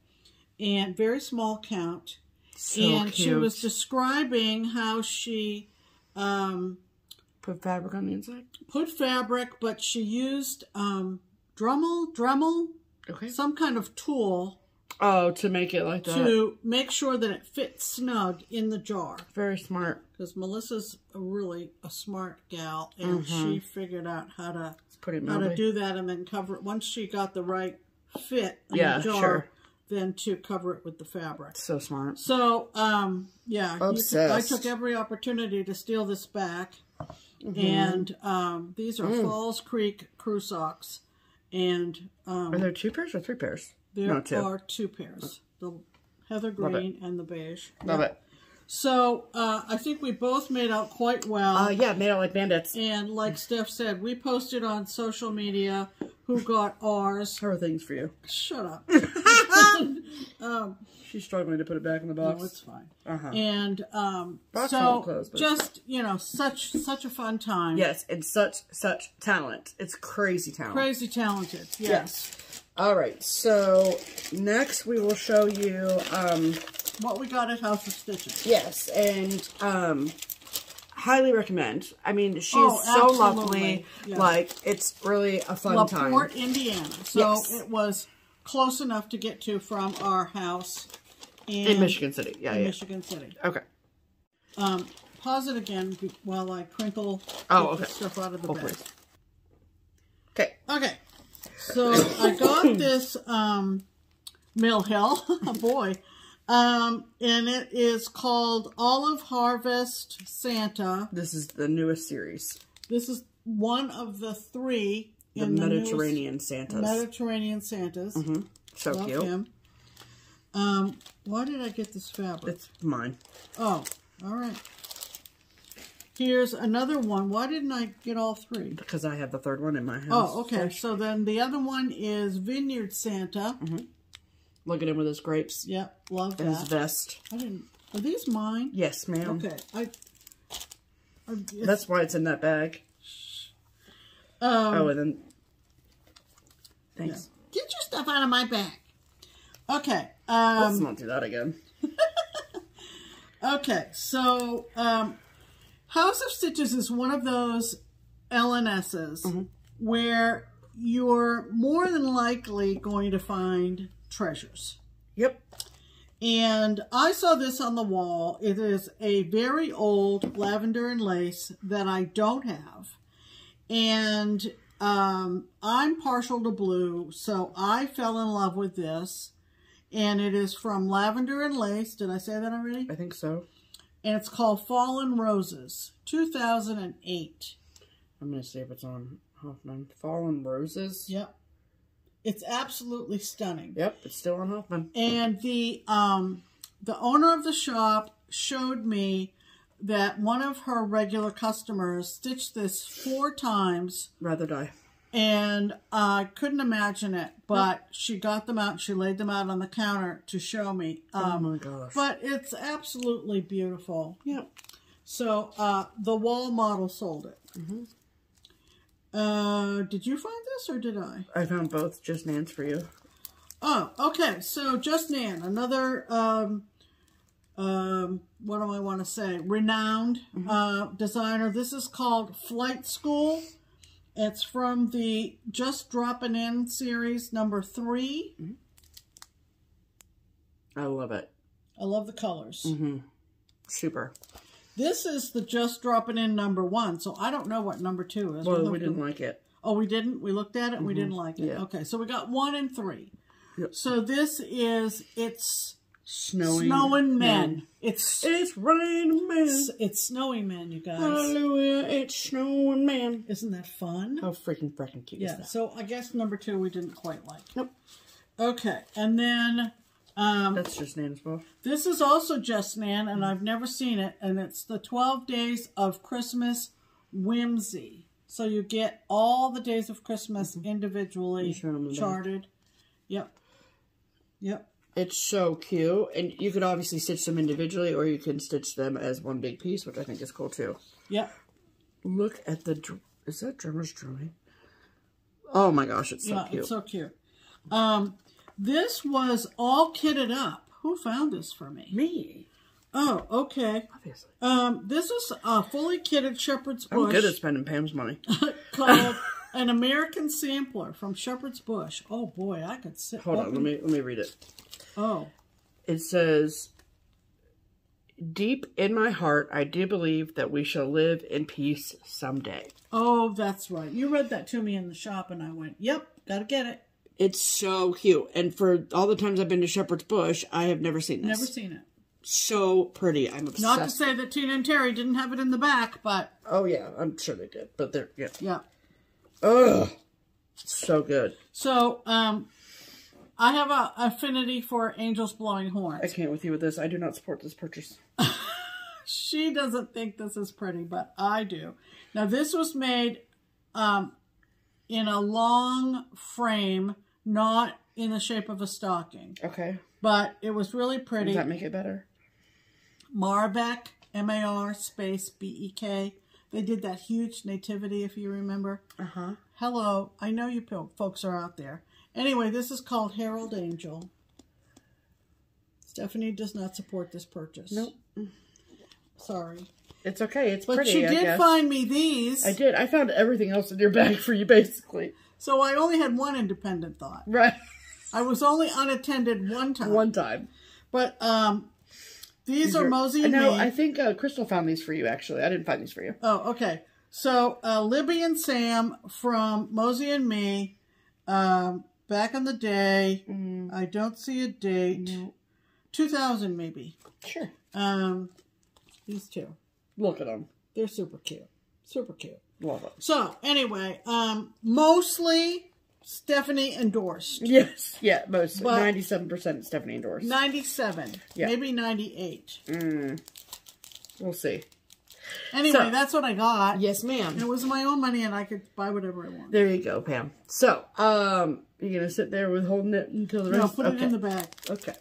And very small count. So and cute. she was describing how she put fabric on the inside. Put fabric, but she used Dremel, okay, some kind of tool. Oh, to make it like that. To make sure that it fits snug in the jar. Very smart. Because Melissa's really a smart gal, and she figured out how to do that and then cover it. Once she got the right fit in the jar, then to cover it with the fabric. So smart. So, yeah. Obsessed. I took every opportunity to steal this back. And these are Falls Creek crew socks. And are there 2 pairs or 3 pairs? There are 2 pairs. The heather green and the beige. Love it. So, I think we both made out quite well. Yeah, made out like bandits. And like Steph said, we posted on social media who got ours. Her things for you. Shut up. She's struggling to put it back in the box. No, it's fine. And so, closed, just, you know, such a fun time. Yes, and such talent. It's crazy talent. Crazy talented, yes. All right, so next we will show you what we got at House of Stitching. Yes, and highly recommend. I mean, she's so lovely. Yes. Like, it's really a fun time. LaPorte, Indiana. So it was close enough to get to from our house in Michigan City. Michigan City. Okay. Pause it again while I crinkle the stuff out of the bag. Okay. Okay. So I got this Mill Hill, boy, and it is called Olive Harvest Santa. This is the newest series. This is one of the 3 in the Mediterranean Santas. Mediterranean Santas. So love cute. Him. Why did I get this fabric? It's mine. Oh, all right. Here's another one. Why didn't I get all 3? Because I have the 3rd one in my house. Oh, okay. So then the other one is Vineyard Santa. Look at him with his grapes. Yep, love that. And his vest. I didn't. Are these mine? Yes, ma'am. Okay. That's why it's in that bag. And then. Thanks. Yeah. Get your stuff out of my bag. Okay. Let's not do that again. Okay, so House of Stitches is one of those LNSs where you're more than likely going to find treasures. Yep. And I saw this on the wall. It is a very old lavender and lace that I don't have. And I'm partial to blue, so I fell in love with this. And it is from Lavender and Lace. Did I say that already? I think so. And it's called Fallen Roses, 2008. I'm going to see if it's on Hoffman. Fallen Roses? Yep. It's absolutely stunning. Yep, it's still on Hoffman. And the owner of the shop showed me that one of her regular customers stitched this 4 times. Rather die. And I couldn't imagine it, but she got them out. She laid them out on the counter to show me. Oh my gosh. But it's absolutely beautiful. Yep. So the wall model sold it. Did you find this or did I? I found both Just Nans for you. Oh, okay. So Just Nan, another, what do I want to say? Renowned designer. This is called Flight School. It's from the Just Dropping In series number 3. I love it. I love the colors. Super. This is the Just Dropping In number 1, so I don't know what number 2 is. Well, we didn't like it. Oh, we didn't? We looked at it and we didn't like it. Yeah. Okay, so we got 1 and 3. Yep. So this is, it's Snowing Men. It's raining men. It's snowing men, you guys. Hallelujah, it's snowing men. Isn't that fun? How freaking cute is that? So I guess number 2 we didn't quite like. Nope. Okay, and then that's Just Nan as well. This is also Just Nan, and I've never seen it, and it's the 12 Days of Christmas Whimsy. So you get all the days of Christmas individually charted. Yep. Yep. It's so cute, and you could obviously stitch them individually, or you can stitch them as one big piece, which I think is cool too. Yep. Look at the, is that drummer's drawing? Oh my gosh, it's so cute. It's so cute. This was all kitted up. Who found this for me? Me. Oh, okay. Obviously. This is a fully kitted Shepherd's Bush. I'm good at spending Pam's money. Called An American Sampler from Shepherd's Bush. Oh boy, I could sit. Hold on, let me read it. Oh. It says, deep in my heart, I do believe that we shall live in peace someday. Oh, that's right. You read that to me in the shop, and I went, yep, gotta get it. It's so cute. And for all the times I've been to Shepherd's Bush, I have never seen this. Never seen it. So pretty. I'm obsessed. Not to say that Tina and Terry didn't have it in the back, but... Oh, yeah. I'm sure they did. But they're... Yeah. Yeah. Ugh. So good. So, I have an affinity for angels blowing horns. I can't with you with this. I do not support this purchase. She doesn't think this is pretty, but I do. Now, this was made in a long frame, not in the shape of a stocking. Okay. But it was really pretty. Does that make it better? Marbeck, M-A-R space B-E-K. They did that huge nativity, if you remember. Uh-huh. Hello. I know you folks are out there. Anyway, this is called Herald Angel. Stephanie does not support this purchase. Nope. Sorry. It's okay. It's but pretty, she did find me these. I did. I found everything else in your bag for you, basically. So I only had one independent thought. Right. I was only unattended one time. One time. But these are Mosey and me. No, I think Crystal found these for you, actually. I didn't find these for you. Oh, okay. So Libby and Sam from Mosey and Me, back in the day. I don't see a date. No. 2000 maybe. Sure. These two. Look at them. They're super cute. Super cute. Love them. So, anyway, mostly Stephanie endorsed. Yes. Yeah, mostly. 97% Stephanie endorsed. 97. Yeah. Maybe 98. We'll see. Anyway, so, that's what I got. Yes, ma'am. It was my own money and I could buy whatever I want. There you go, Pam. So, you're going to sit there with holding it until the rest? No, put it in the bag. Okay.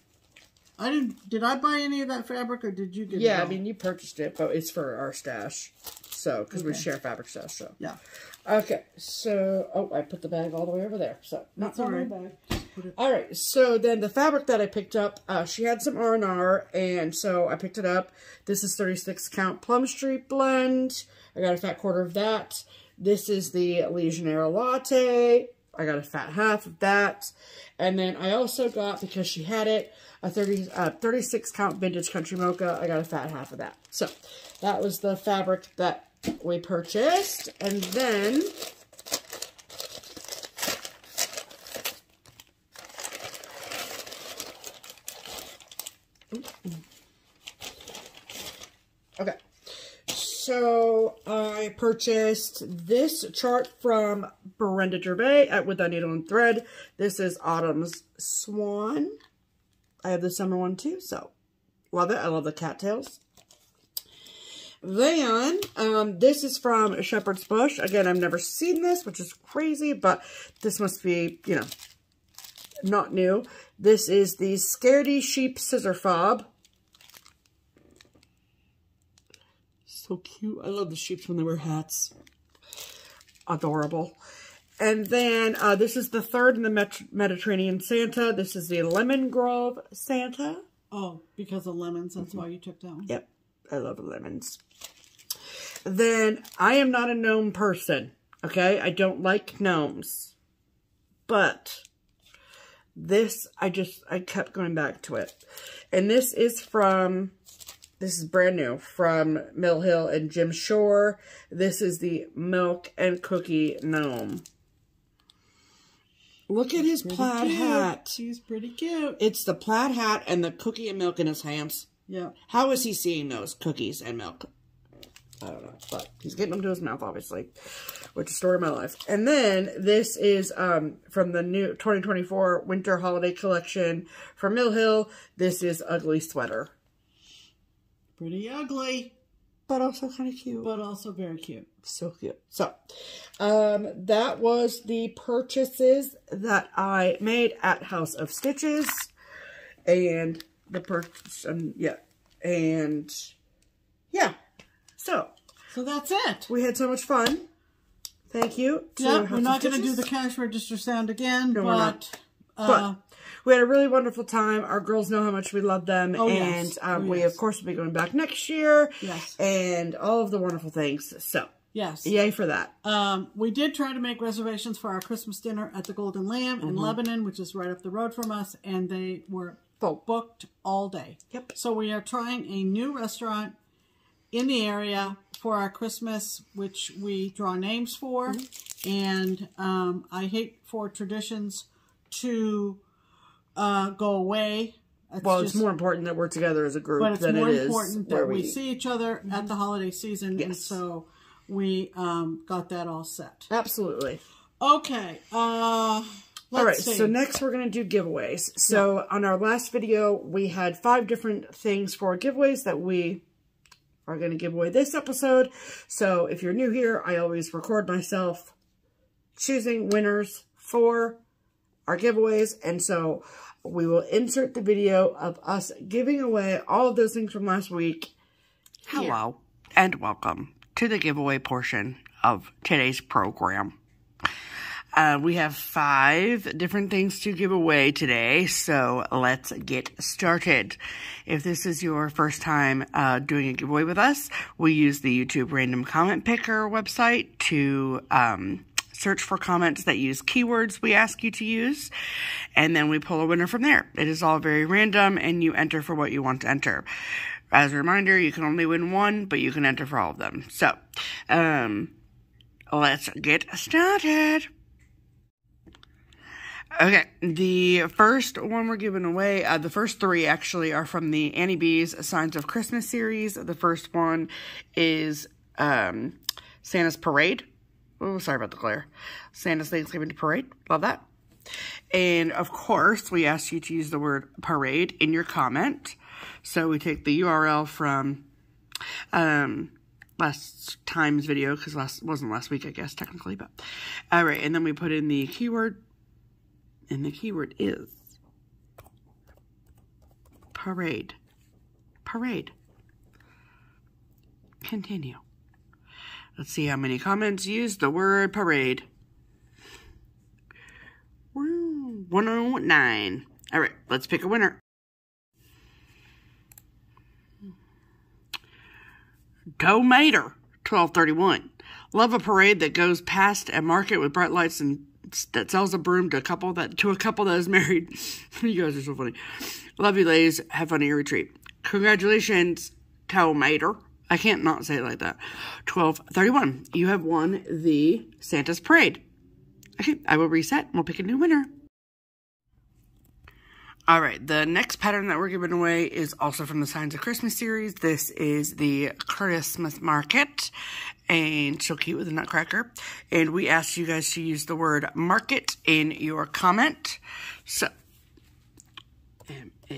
I didn't. Did I buy any of that fabric or did you get it? Yeah, I mean, you purchased it, but it's for our stash. So, because we share fabric stash, so. Yeah. Okay, so, I put the bag all the way over there. So, that's all right. All right, so then the fabric that I picked up, she had some R&R, and so I picked it up. This is 36 count Plum Street blend. I got a fat quarter of that. This is the Legionnaire Latte. I got a fat half of that. And then I also got, because she had it, a 36 count Vintage Country Mocha. I got a fat half of that. So that was the fabric that we purchased. And then okay, so I purchased this chart from Brenda Gervais at With a Needle and Thread. This is Autumn's Swan. I have the summer one too, so love it. I love the cattails. Then, this is from Shepherd's Bush. Again, I've never seen this, which is crazy, but this must be, you know, not new. This is the Scaredy Sheep Scissor Fob. So cute. I love the sheeps when they wear hats. Adorable. And then this is the third in the Mediterranean Santa. This is the Lemon Grove Santa. Oh, because of lemons. That's why you took that one. Yep. I love lemons. Then I am not a gnome person. Okay. I don't like gnomes. But this, I kept going back to it. And this is from... This is brand new from Mill Hill and Jim Shore. This is the Milk and Cookie Gnome. Look at his plaid hat. He's pretty cute. It's the plaid hat and the cookie and milk in his hands. Yeah. How is he seeing those cookies and milk? I don't know. But he's getting them to his mouth, obviously. Which is the story of my life. And then this is from the new 2024 Winter Holiday Collection from Mill Hill. This is Ugly Sweater. Pretty ugly. But also kind of cute. But also very cute. So cute. So, that was the purchases that I made at House of Stitches. And the purchase, yeah. And, yeah. So that's it. We had so much fun. Thank you. Yeah, we're not going to do the cash register sound again, no, but we had a really wonderful time. Our girls know how much we love them. Oh, and yes. We, of course, will be going back next year. Yes. And all of the wonderful things. So, yes. Yay for that. We did try to make reservations for our Christmas dinner at the Golden Lamb in Lebanon, which is right up the road from us. And they were booked all day. Yep. So we are trying a new restaurant in the area for our Christmas, which we draw names for. And I hate for traditions to go away Well, it's more important that we're together as a group than it is. But it's more important that we see each other at the holiday season. Yes. And so we got that all set. Absolutely. Okay. Let's see. So next we're going to do giveaways. So on our last video, we had 5 different things for giveaways that we are going to give away this episode. So if you're new here, I always record myself choosing winners for our giveaways. And so we will insert the video of us giving away all of those things from last week. Hello and welcome to the giveaway portion of today's program. We have 5 different things to give away today, so let's get started. If this is your first time doing a giveaway with us, we use the YouTube Random Comment Picker website to search for comments that use keywords we ask you to use, and then we pull a winner from there. It is all very random, and you enter for what you want to enter. As a reminder, you can only win 1, but you can enter for all of them. So, let's get started. Okay, the first one we're giving away, the first 3 actually are from the Annie B's Signs of Christmas series. The first one is Santa's Parade. Oh, sorry about the glare. Santa's Thanksgiving Parade. Love that. And, of course, we asked you to use the word parade in your comment. So we take the URL from last time's video, because wasn't last week, I guess, technically. But all right, and then we put in the keyword. And the keyword is parade. Parade. Continue. Let's see how many comments use the word parade. 109. All right, let's pick a winner. Tomater, 1231. Love a parade that goes past a market with bright lights and that sells a broom to a couple that is married. You guys are so funny. Love you, ladies. Have fun at your retreat. Congratulations, Tomater. I can't not say it like that. 1231. You have won the Santa's Parade. Okay, I will reset and we'll pick a new winner. All right, the next pattern that we're giving away is also from the Signs of Christmas series. This is the Christmas Market, and so cute with a nutcracker. And we asked you guys to use the word market in your comment. So, M-A-R-K-E-T,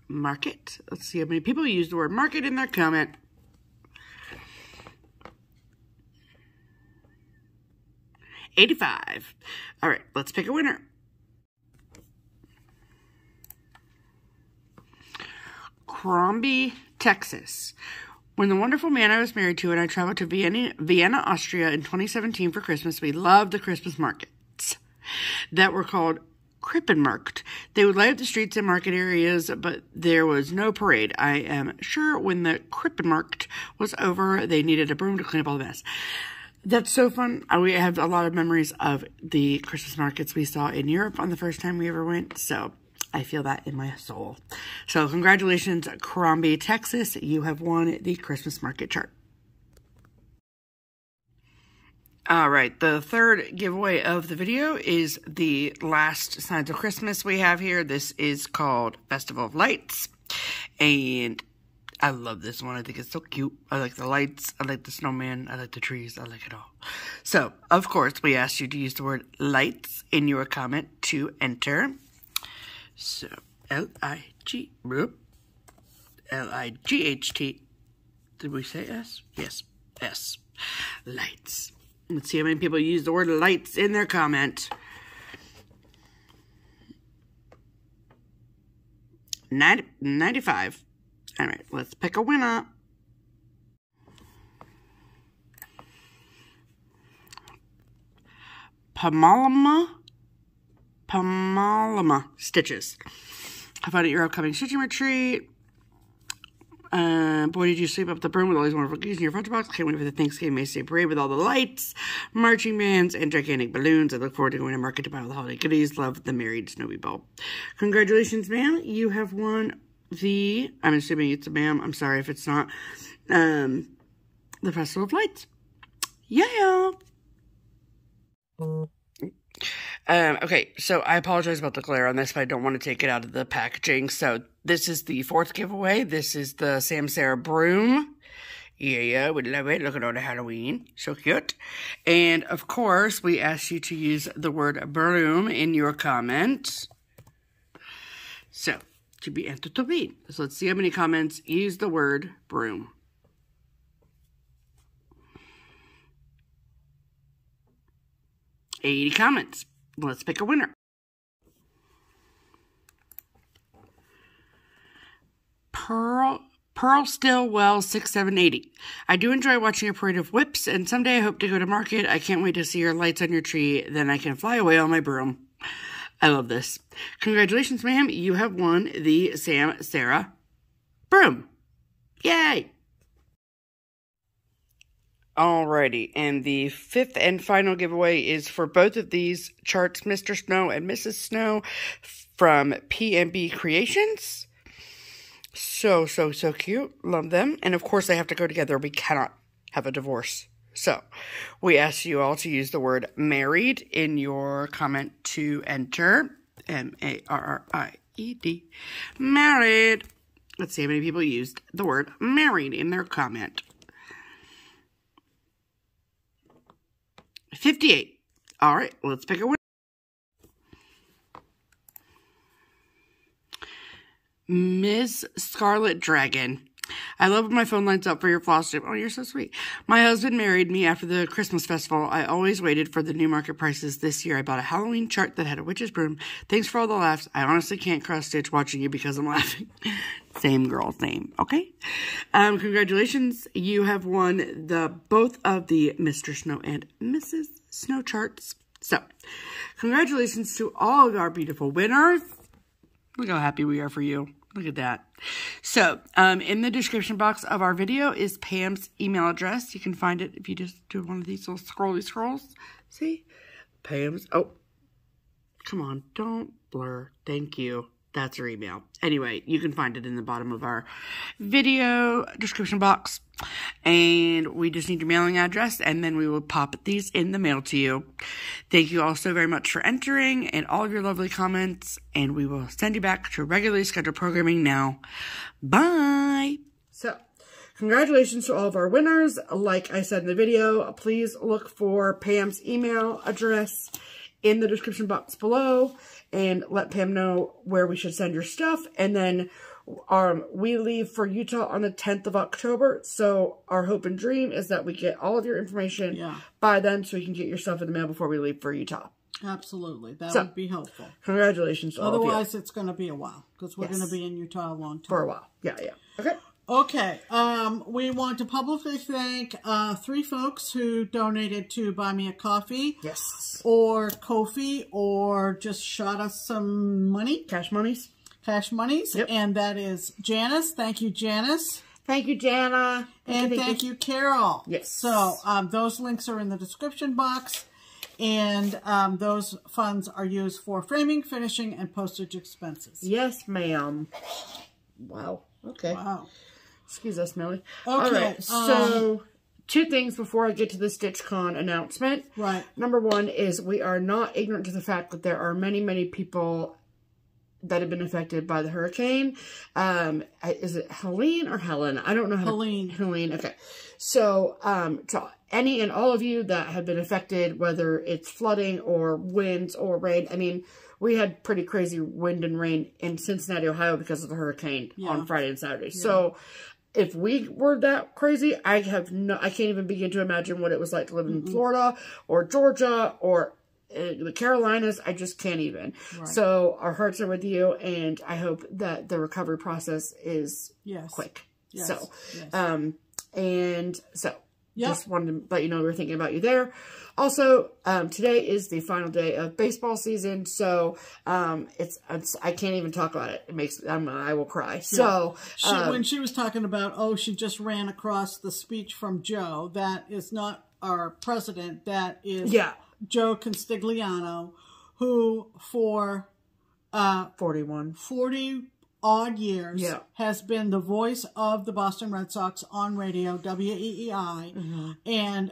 market. Let's see how many people use the word market in their comment. $85. All right, let's pick a winner. Crombie, Texas. When the wonderful man I was married to and I traveled to Vienna, Austria in 2017 for Christmas, we loved the Christmas markets that were called Krippenmarkt. They would light up the streets and market areas, but there was no parade. I am sure when the Krippenmarkt was over, they needed a broom to clean up all the mess. That's so fun. We have a lot of memories of the Christmas markets we saw in Europe on the first time we ever went, so I feel that in my soul. So congratulations, Crombie, Texas. You have won the Christmas market chart. All right, the third giveaway of the video is the last Signs of Christmas we have here. This is called Festival of Lights. And I love this one. I think it's so cute. I like the lights. I like the snowman. I like the trees. I like it all. So, of course, we asked you to use the word lights in your comment to enter. So, L-I-G-H-T. Did we say S? Yes, S. Lights. Let's see how many people use the word lights in their comment. 95. All right, let's pick a winner. Pamalama Stitches. How about at your upcoming stitching retreat? Boy, did you sleep up the broom with all these wonderful goodies in your lunchbox. Can't wait for the Thanksgiving Macy's parade with all the lights, marching bands, and gigantic balloons. I look forward to going to market to buy all the holiday goodies. Love, the married Snowy Ball. Congratulations, ma'am. You have won the, I'm assuming it's a ma'am. I'm sorry if it's not, the Festival of Lights. Yeah. Okay, so I apologize about the glare on this, but I don't want to take it out of the packaging. So this is the 4th giveaway. This is the Sam Sarah Broom. Yeah, we love it. Look at all the Halloween. So cute. And, of course, we asked you to use the word broom in your comments. So, to be entered to be. So, let's see how many comments use the word broom. $80 comments. Let's pick a winner. Pearl Stillwell 6780. I do enjoy watching a parade of whips, and someday I hope to go to market. I can't wait to see your lights on your tree. Then I can fly away on my broom. I love this. Congratulations, ma'am. You have won the Sam Sarah Broom. Yay! Alrighty, and the 5th and final giveaway is for both of these charts, Mr. Snow and Mrs. Snow from P&B Creations. So cute. Love them. And of course, they have to go together. We cannot have a divorce. So, we ask you all to use the word married in your comment to enter. M-A-R-R-I-E-D. Married. Let's see how many people used the word married in their comment. 58. All right, let's pick a winner. Miss Scarlet Dragon. I love when my phone lights up for your FlossTube. Oh, you're so sweet. My husband married me after the Christmas festival. I always waited for the new market prices. This year, I bought a Halloween chart that had a witch's broom. Thanks for all the laughs. I honestly can't cross-stitch watching you because I'm laughing. Same girl, same. Okay. Congratulations. You have won both of the Mr. Snow and Mrs. Snow charts. So, congratulations to all of our beautiful winners. Look how happy we are for you. Look at that. So, in the description box of our video is Pam's email address. You can find it if you just do one of these little scrolly scrolls. See? Pam's. Oh, come on. Don't blur. Thank you. That's her email. Anyway, you can find it in the bottom of our video description box. And we just need your mailing address, and then we will pop these in the mail to you. Thank you all so very much for entering and all of your lovely comments. And we will send you back to regularly scheduled programming now. Bye! So, congratulations to all of our winners. Like I said in the video, please look for Pam's email address in the description box below and let Pam know where we should send your stuff. And then we leave for Utah on the 10th of October. So our hope and dream is that we get all of your information by then so we can get your stuff in the mail before we leave for Utah. Absolutely. That would be helpful. Congratulations to all of you. Otherwise, it's going to be a while because we're going to be in Utah a long time. For a while. Yeah. Okay. Okay, we want to publicly thank 3 folks who donated to Buy Me a Coffee. Yes. Or Ko-fi, or just shot us some money. Cash monies. Cash monies. Yep. And that is Janice. Thank you, Janice. Thank you, Jana. And thank you, Carol. Yes. So, those links are in the description box. And those funds are used for framing, finishing, and postage expenses. Yes, ma'am. Wow. Okay. Wow. Excuse us, Millie. Okay. All right. So, 2 things before I get to the StitchCon announcement. Right. Number 1 is we are not ignorant to the fact that there are many, many people that have been affected by the hurricane. Is it Helene or Helen? I don't know how Helene. Helene. Okay. So, to any and all of you that have been affected, whether it's flooding or winds or rain, I mean, we had pretty crazy wind and rain in Cincinnati, Ohio because of the hurricane on Friday and Saturday. Yeah. So, if we were that crazy, I can't even begin to imagine what it was like to live in Florida or Georgia or the Carolinas. I just can't even. Right. So our hearts are with you, and I hope that the recovery process is quick. Yes. So, just wanted to let you know we were thinking about you there. Also, today is the final day of baseball season, so I can't even talk about it. It makes I will cry. Yeah. So when she was talking about she just ran across the speech from Joe, that is not our president. That is Joe Constigliano, who for 40 odd years has been the voice of the Boston Red Sox on radio, WEEI, and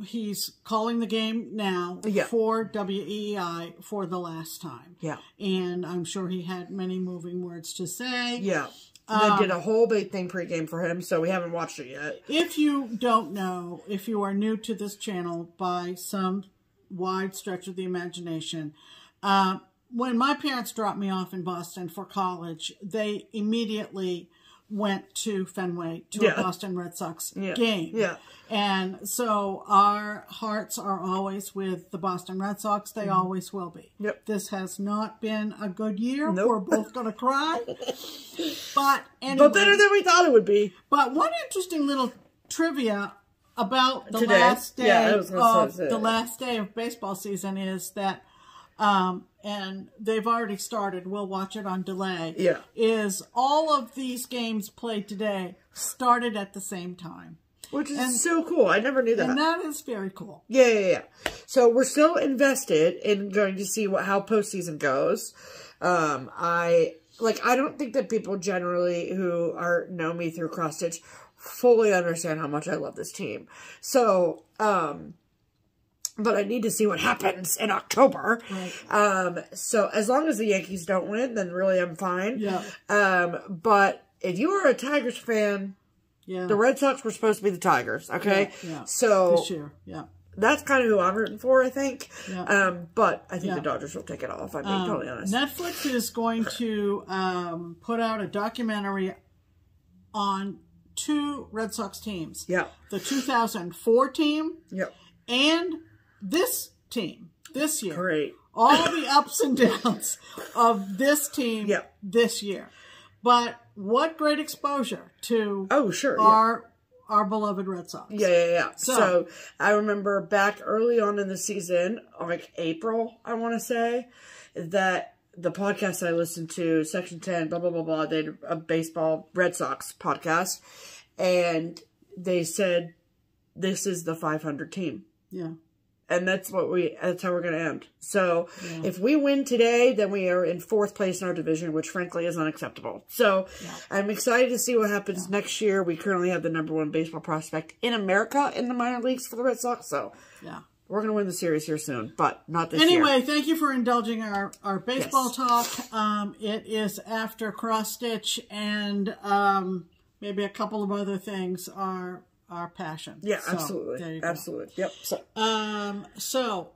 he's calling the game now for WEEI for the last time. Yeah. And I'm sure he had many moving words to say. Yeah. They did a whole big thing pregame for him, so we haven't watched it yet. If you don't know, if you are new to this channel by some wide stretch of the imagination, when my parents dropped me off in Boston for college, they immediately went to Fenway to a Boston Red Sox game. Yeah. And so our hearts are always with the Boston Red Sox. They always will be. Yep. This has not been a good year. Nope. We're both going to cry. But anyway. But better than we thought it would be. But one interesting little trivia about the last day of baseball season is that and they've already started, we'll watch it on delay, is all of these games played today started at the same time. Which is so cool. I never knew that. And that is very cool. Yeah. So we're still invested in going to see how postseason goes. I don't think that people generally who know me through cross stitch fully understand how much I love this team. So, but I need to see what happens in October. Right. So as long as the Yankees don't win, then really I'm fine. Yeah. But if you are a Tigers fan, the Red Sox were supposed to be the Tigers, okay? Yeah. So this year, that's kind of who I'm rooting for, I think. Yeah. But I think the Dodgers will take it off, I'm being totally honest. Netflix is going to put out a documentary on 2 Red Sox teams. Yeah. The 2004 team. Yep. And this team, this year. Great. All the ups and downs of this team this year. But what great exposure to our beloved Red Sox. Yeah. So I remember back early on in the season, like April, I want to say, that the podcast I listened to, Section 10, blah, blah, blah, blah, they did a baseball Red Sox podcast. And they said, this is the 500 team. Yeah. And that's how we're going to end. So if we win today, then we are in 4th place in our division, which frankly is unacceptable. So I'm excited to see what happens next year. We currently have the #1 baseball prospect in America in the minor leagues for the Red Sox. So we're going to win the series here soon, but not this year. Anyway, thank you for indulging our baseball talk. It is after cross stitch and maybe a couple of other things are our passion. Yeah, so, absolutely. Absolutely. Yep. So,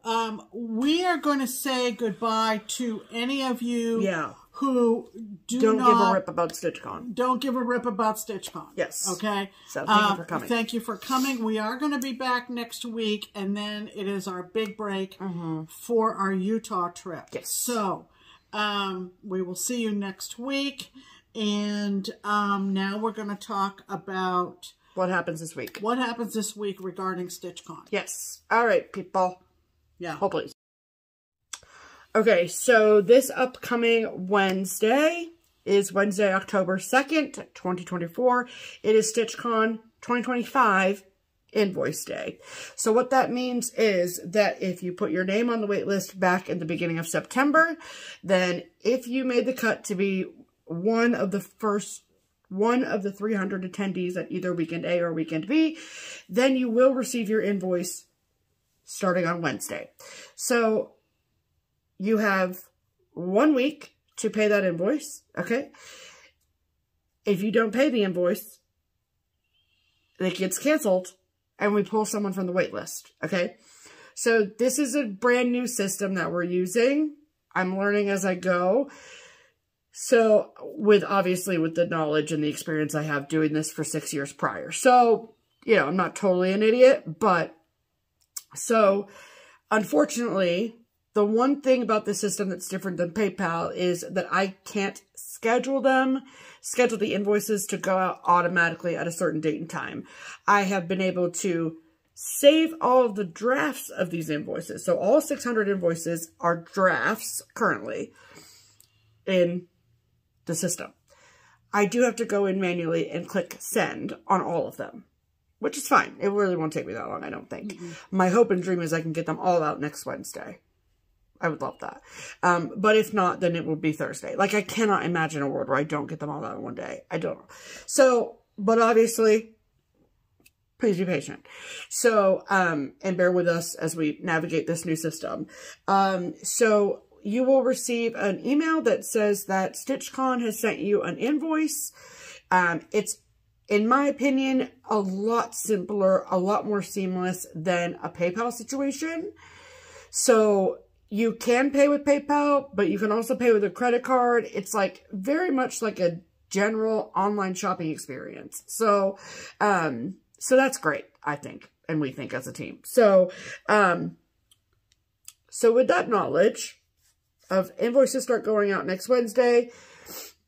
we are going to say goodbye to any of you who don't give a rip about StitchCon. Don't give a rip about StitchCon. Yes. Okay? So, thank you for coming. Thank you for coming. We are going to be back next week, and then it is our big break for our Utah trip. Yes. So, we will see you next week, and now we're going to talk about what happens this week. What happens this week regarding StitchCon. Yes. All right, people. Yeah. Hold please. Okay, so this upcoming Wednesday is Wednesday, October 2nd, 2024. It is StitchCon 2025 Invoice Day. So what that means is that if you put your name on the wait list back in the beginning of September, then if you made the cut to be one of the 300 attendees at either weekend A or weekend B, then you will receive your invoice starting on Wednesday. So you have 1 week to pay that invoice, okay? If you don't pay the invoice, it gets canceled and we pull someone from the wait list, okay? So this is a brand new system that we're using. I'm learning as I go. So, obviously with the knowledge and the experience I have doing this for 6 years prior. So, you know, I'm not totally an idiot, but, so, unfortunately, the one thing about the system that's different than PayPal is that I can't schedule the invoices to go out automatically at a certain date and time. I have been able to save all of the drafts of these invoices. So, all 600 invoices are drafts currently in the system. I do have to go in manually and click send on all of them, which is fine. It really won't take me that long, I don't think. My hope and dream is I can get them all out next Wednesday. I would love that. But if not, then it will be Thursday. Like, I cannot imagine a world where I don't get them all out in one day. I don't. So, but obviously, Please be patient. So, and bear with us as we navigate this new system. So you will receive an email that says that StitchCon has sent you an invoice. It's, in my opinion, a lot simpler, a lot more seamless than a PayPal situation. So you can pay with PayPal, but you can also pay with a credit card. It's like very much like a general online shopping experience. So, so that's great, I think, and we think as a team. So, so with that knowledge of invoices start going out next Wednesday,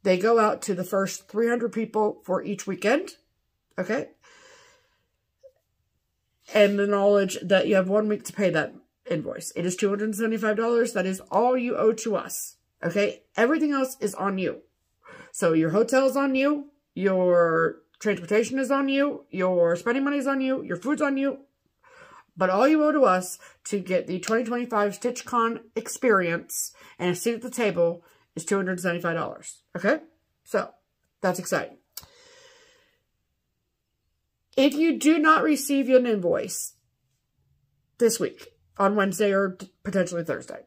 they go out to the first 300 people for each weekend, okay? And the knowledge that you have 1 week to pay that invoice. It is $275. That is all you owe to us, okay? Everything else is on you. So your hotel is on you, your transportation is on you, your spending money is on you, your food's on you, but all you owe to us to get the 2025 StitchCon experience and a seat at the table is $275, okay? So, that's exciting. If you do not receive an invoice this week, on Wednesday or potentially Thursday,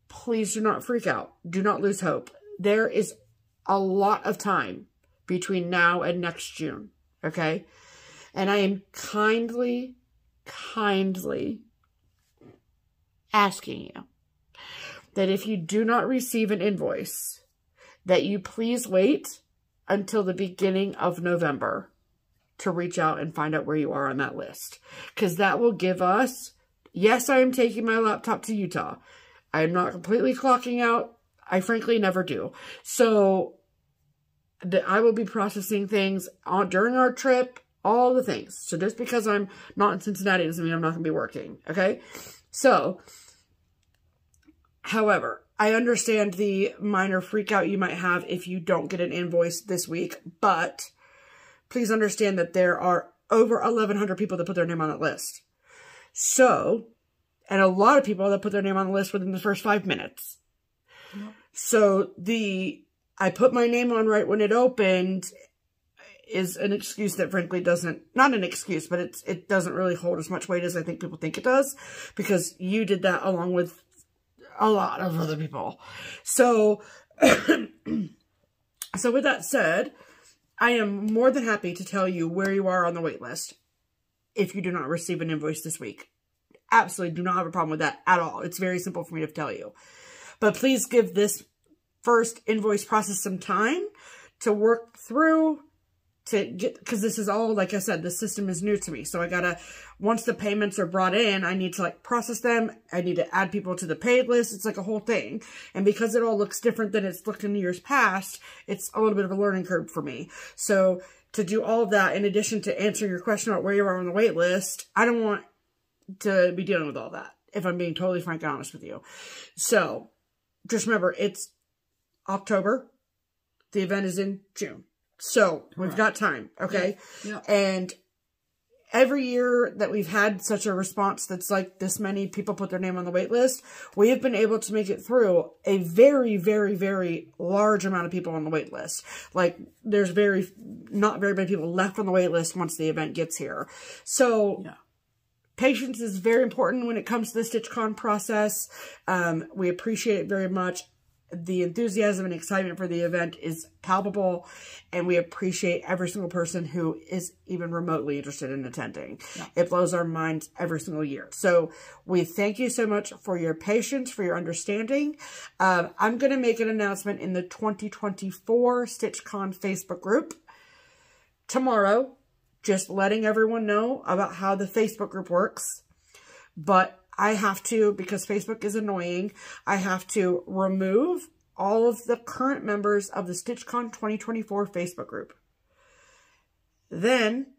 please do not freak out. Do not lose hope. There is a lot of time between now and next June, okay? And I am kindly asking you that if you do not receive an invoice, that you please wait until the beginning of November to reach out and find out where you are on that list. Because that will give us, yes, I am taking my laptop to Utah. I am not completely clocking out. I frankly never do. So I will be processing things during our trip, all the things. So just because I'm not in Cincinnati doesn't mean I'm not going to be working, okay? So, however, I understand the minor freak out you might have if you don't get an invoice this week, but please understand that there are over 1,100 people that put their name on that list. So, and a lot of people that put their name on the list within the first 5 minutes. Yep. So I put my name on right when it opened is an excuse that frankly doesn't, not an excuse, but it doesn't really hold as much weight as I think people think it does, because you did that along with a lot of other people. So, so with that said, I am more than happy to tell you where you are on the wait list if you do not receive an invoice this week. Absolutely do not have a problem with that at all. It's very simple for me to tell you. But please give this first invoice process some time to work through, to get, because this is all, like I said, the system is new to me. So I gotta, once the payments are brought in, I need to like process them. I need to add people to the paid list. It's like a whole thing. And because it all looks different than it's looked in years past, it's a little bit of a learning curve for me. So to do all of that, in addition to answering your question about where you are on the wait list, I don't want to be dealing with all that, if I'm being totally frank and honest with you. So just remember, it's October. The event is in June. So we've got time, okay? Yeah. And every year that we've had such a response that's like this many people put their name on the wait list, we have been able to make it through a very, very, very large amount of people on the wait list. Like there's not very many people left on the wait list once the event gets here. So yeah. Patience is very important when it comes to the StitchCon process. We appreciate it very much. The enthusiasm and excitement for the event is palpable, and we appreciate every single person who is even remotely interested in attending. Yeah. It blows our minds every single year. So we thank you so much for your patience, for your understanding. I'm going to make an announcement in the 2024 StitchCon Facebook group tomorrow, just letting everyone know about how the Facebook group works. But I have to, because Facebook is annoying, I have to remove all of the current members of the StitchCon 2024 Facebook group. Then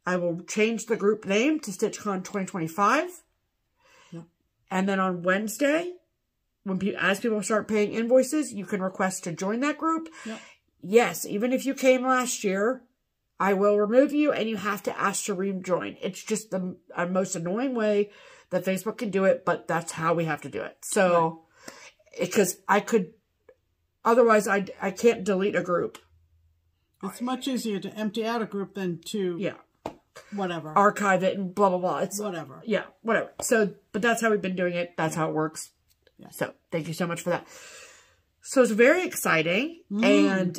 I will change the group name to StitchCon 2025. Yep. And then on Wednesday, as people start paying invoices, you can request to join that group. Yep. Yes, even if you came last year, I will remove you and you have to ask to rejoin. It's just the most annoying way that Facebook can do it, but that's how we have to do it. So, because otherwise I can't delete a group. It's much easier to empty out a group than to whatever, archive it and blah, blah, blah. It's whatever. Yeah, whatever. So, but that's how we've been doing it. That's how it works. Yeah. So thank you so much for that. So it's very exciting, and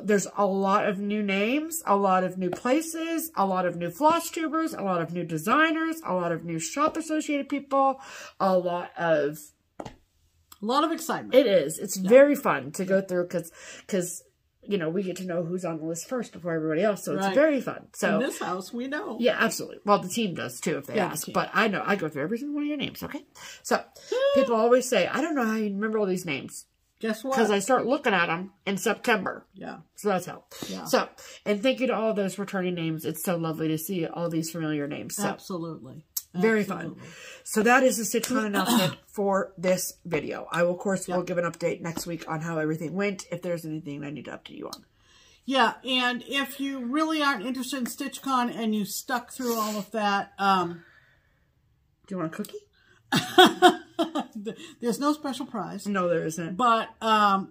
there's a lot of new names, a lot of new places, a lot of new FlossTubers, a lot of new designers, a lot of new shop associated people, a lot of excitement. It is. It's very fun to go through because you know, we get to know who's on the list first before everybody else, so it's very fun. So in this house, we know. Yeah, absolutely. Well, the team does too if they ask, but I know I go through every single one of your names. Okay, so people always say, "I don't know how you remember all these names." Guess what? Because I start looking at them in September. Yeah. So that's how. Yeah. So, and thank you to all those returning names. It's so lovely to see all these familiar names. So, Absolutely. Very fun. So that is the StitchCon announcement for this video. I will, of course, will give an update next week on how everything went, if there's anything I need to update you on. Yeah, and if you really aren't interested in StitchCon and you stuck through all of that, do you want a cookie? There's no special prize. No, there isn't. But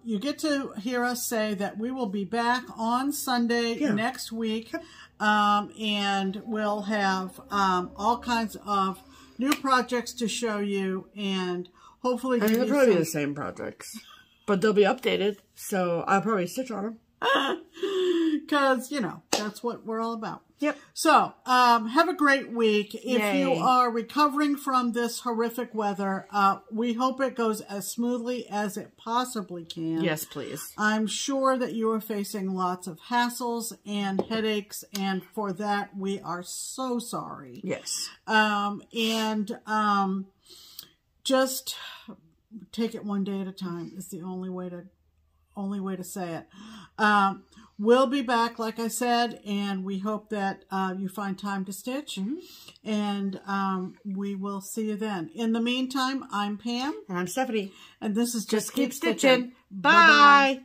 you get to hear us say that we will be back on Sunday next week, and we'll have all kinds of new projects to show you, and hopefully give you they'll probably be the same projects, but they'll be updated, so I'll probably stitch on them. Because, you know, that's what we're all about. Yep. So, have a great week. If Yay. you are recovering from this horrific weather, we hope it goes as smoothly as it possibly can. Yes, please. I'm sure that you are facing lots of hassles and headaches, and for that, we are so sorry. Yes. Just take it one day at a time is the only way to say it. We'll be back, like I said, and we hope that you find time to stitch, and we will see you then. In the meantime, I'm Pam. And I'm Stephanie. And this is Just Keep Stitching. Bye. Bye.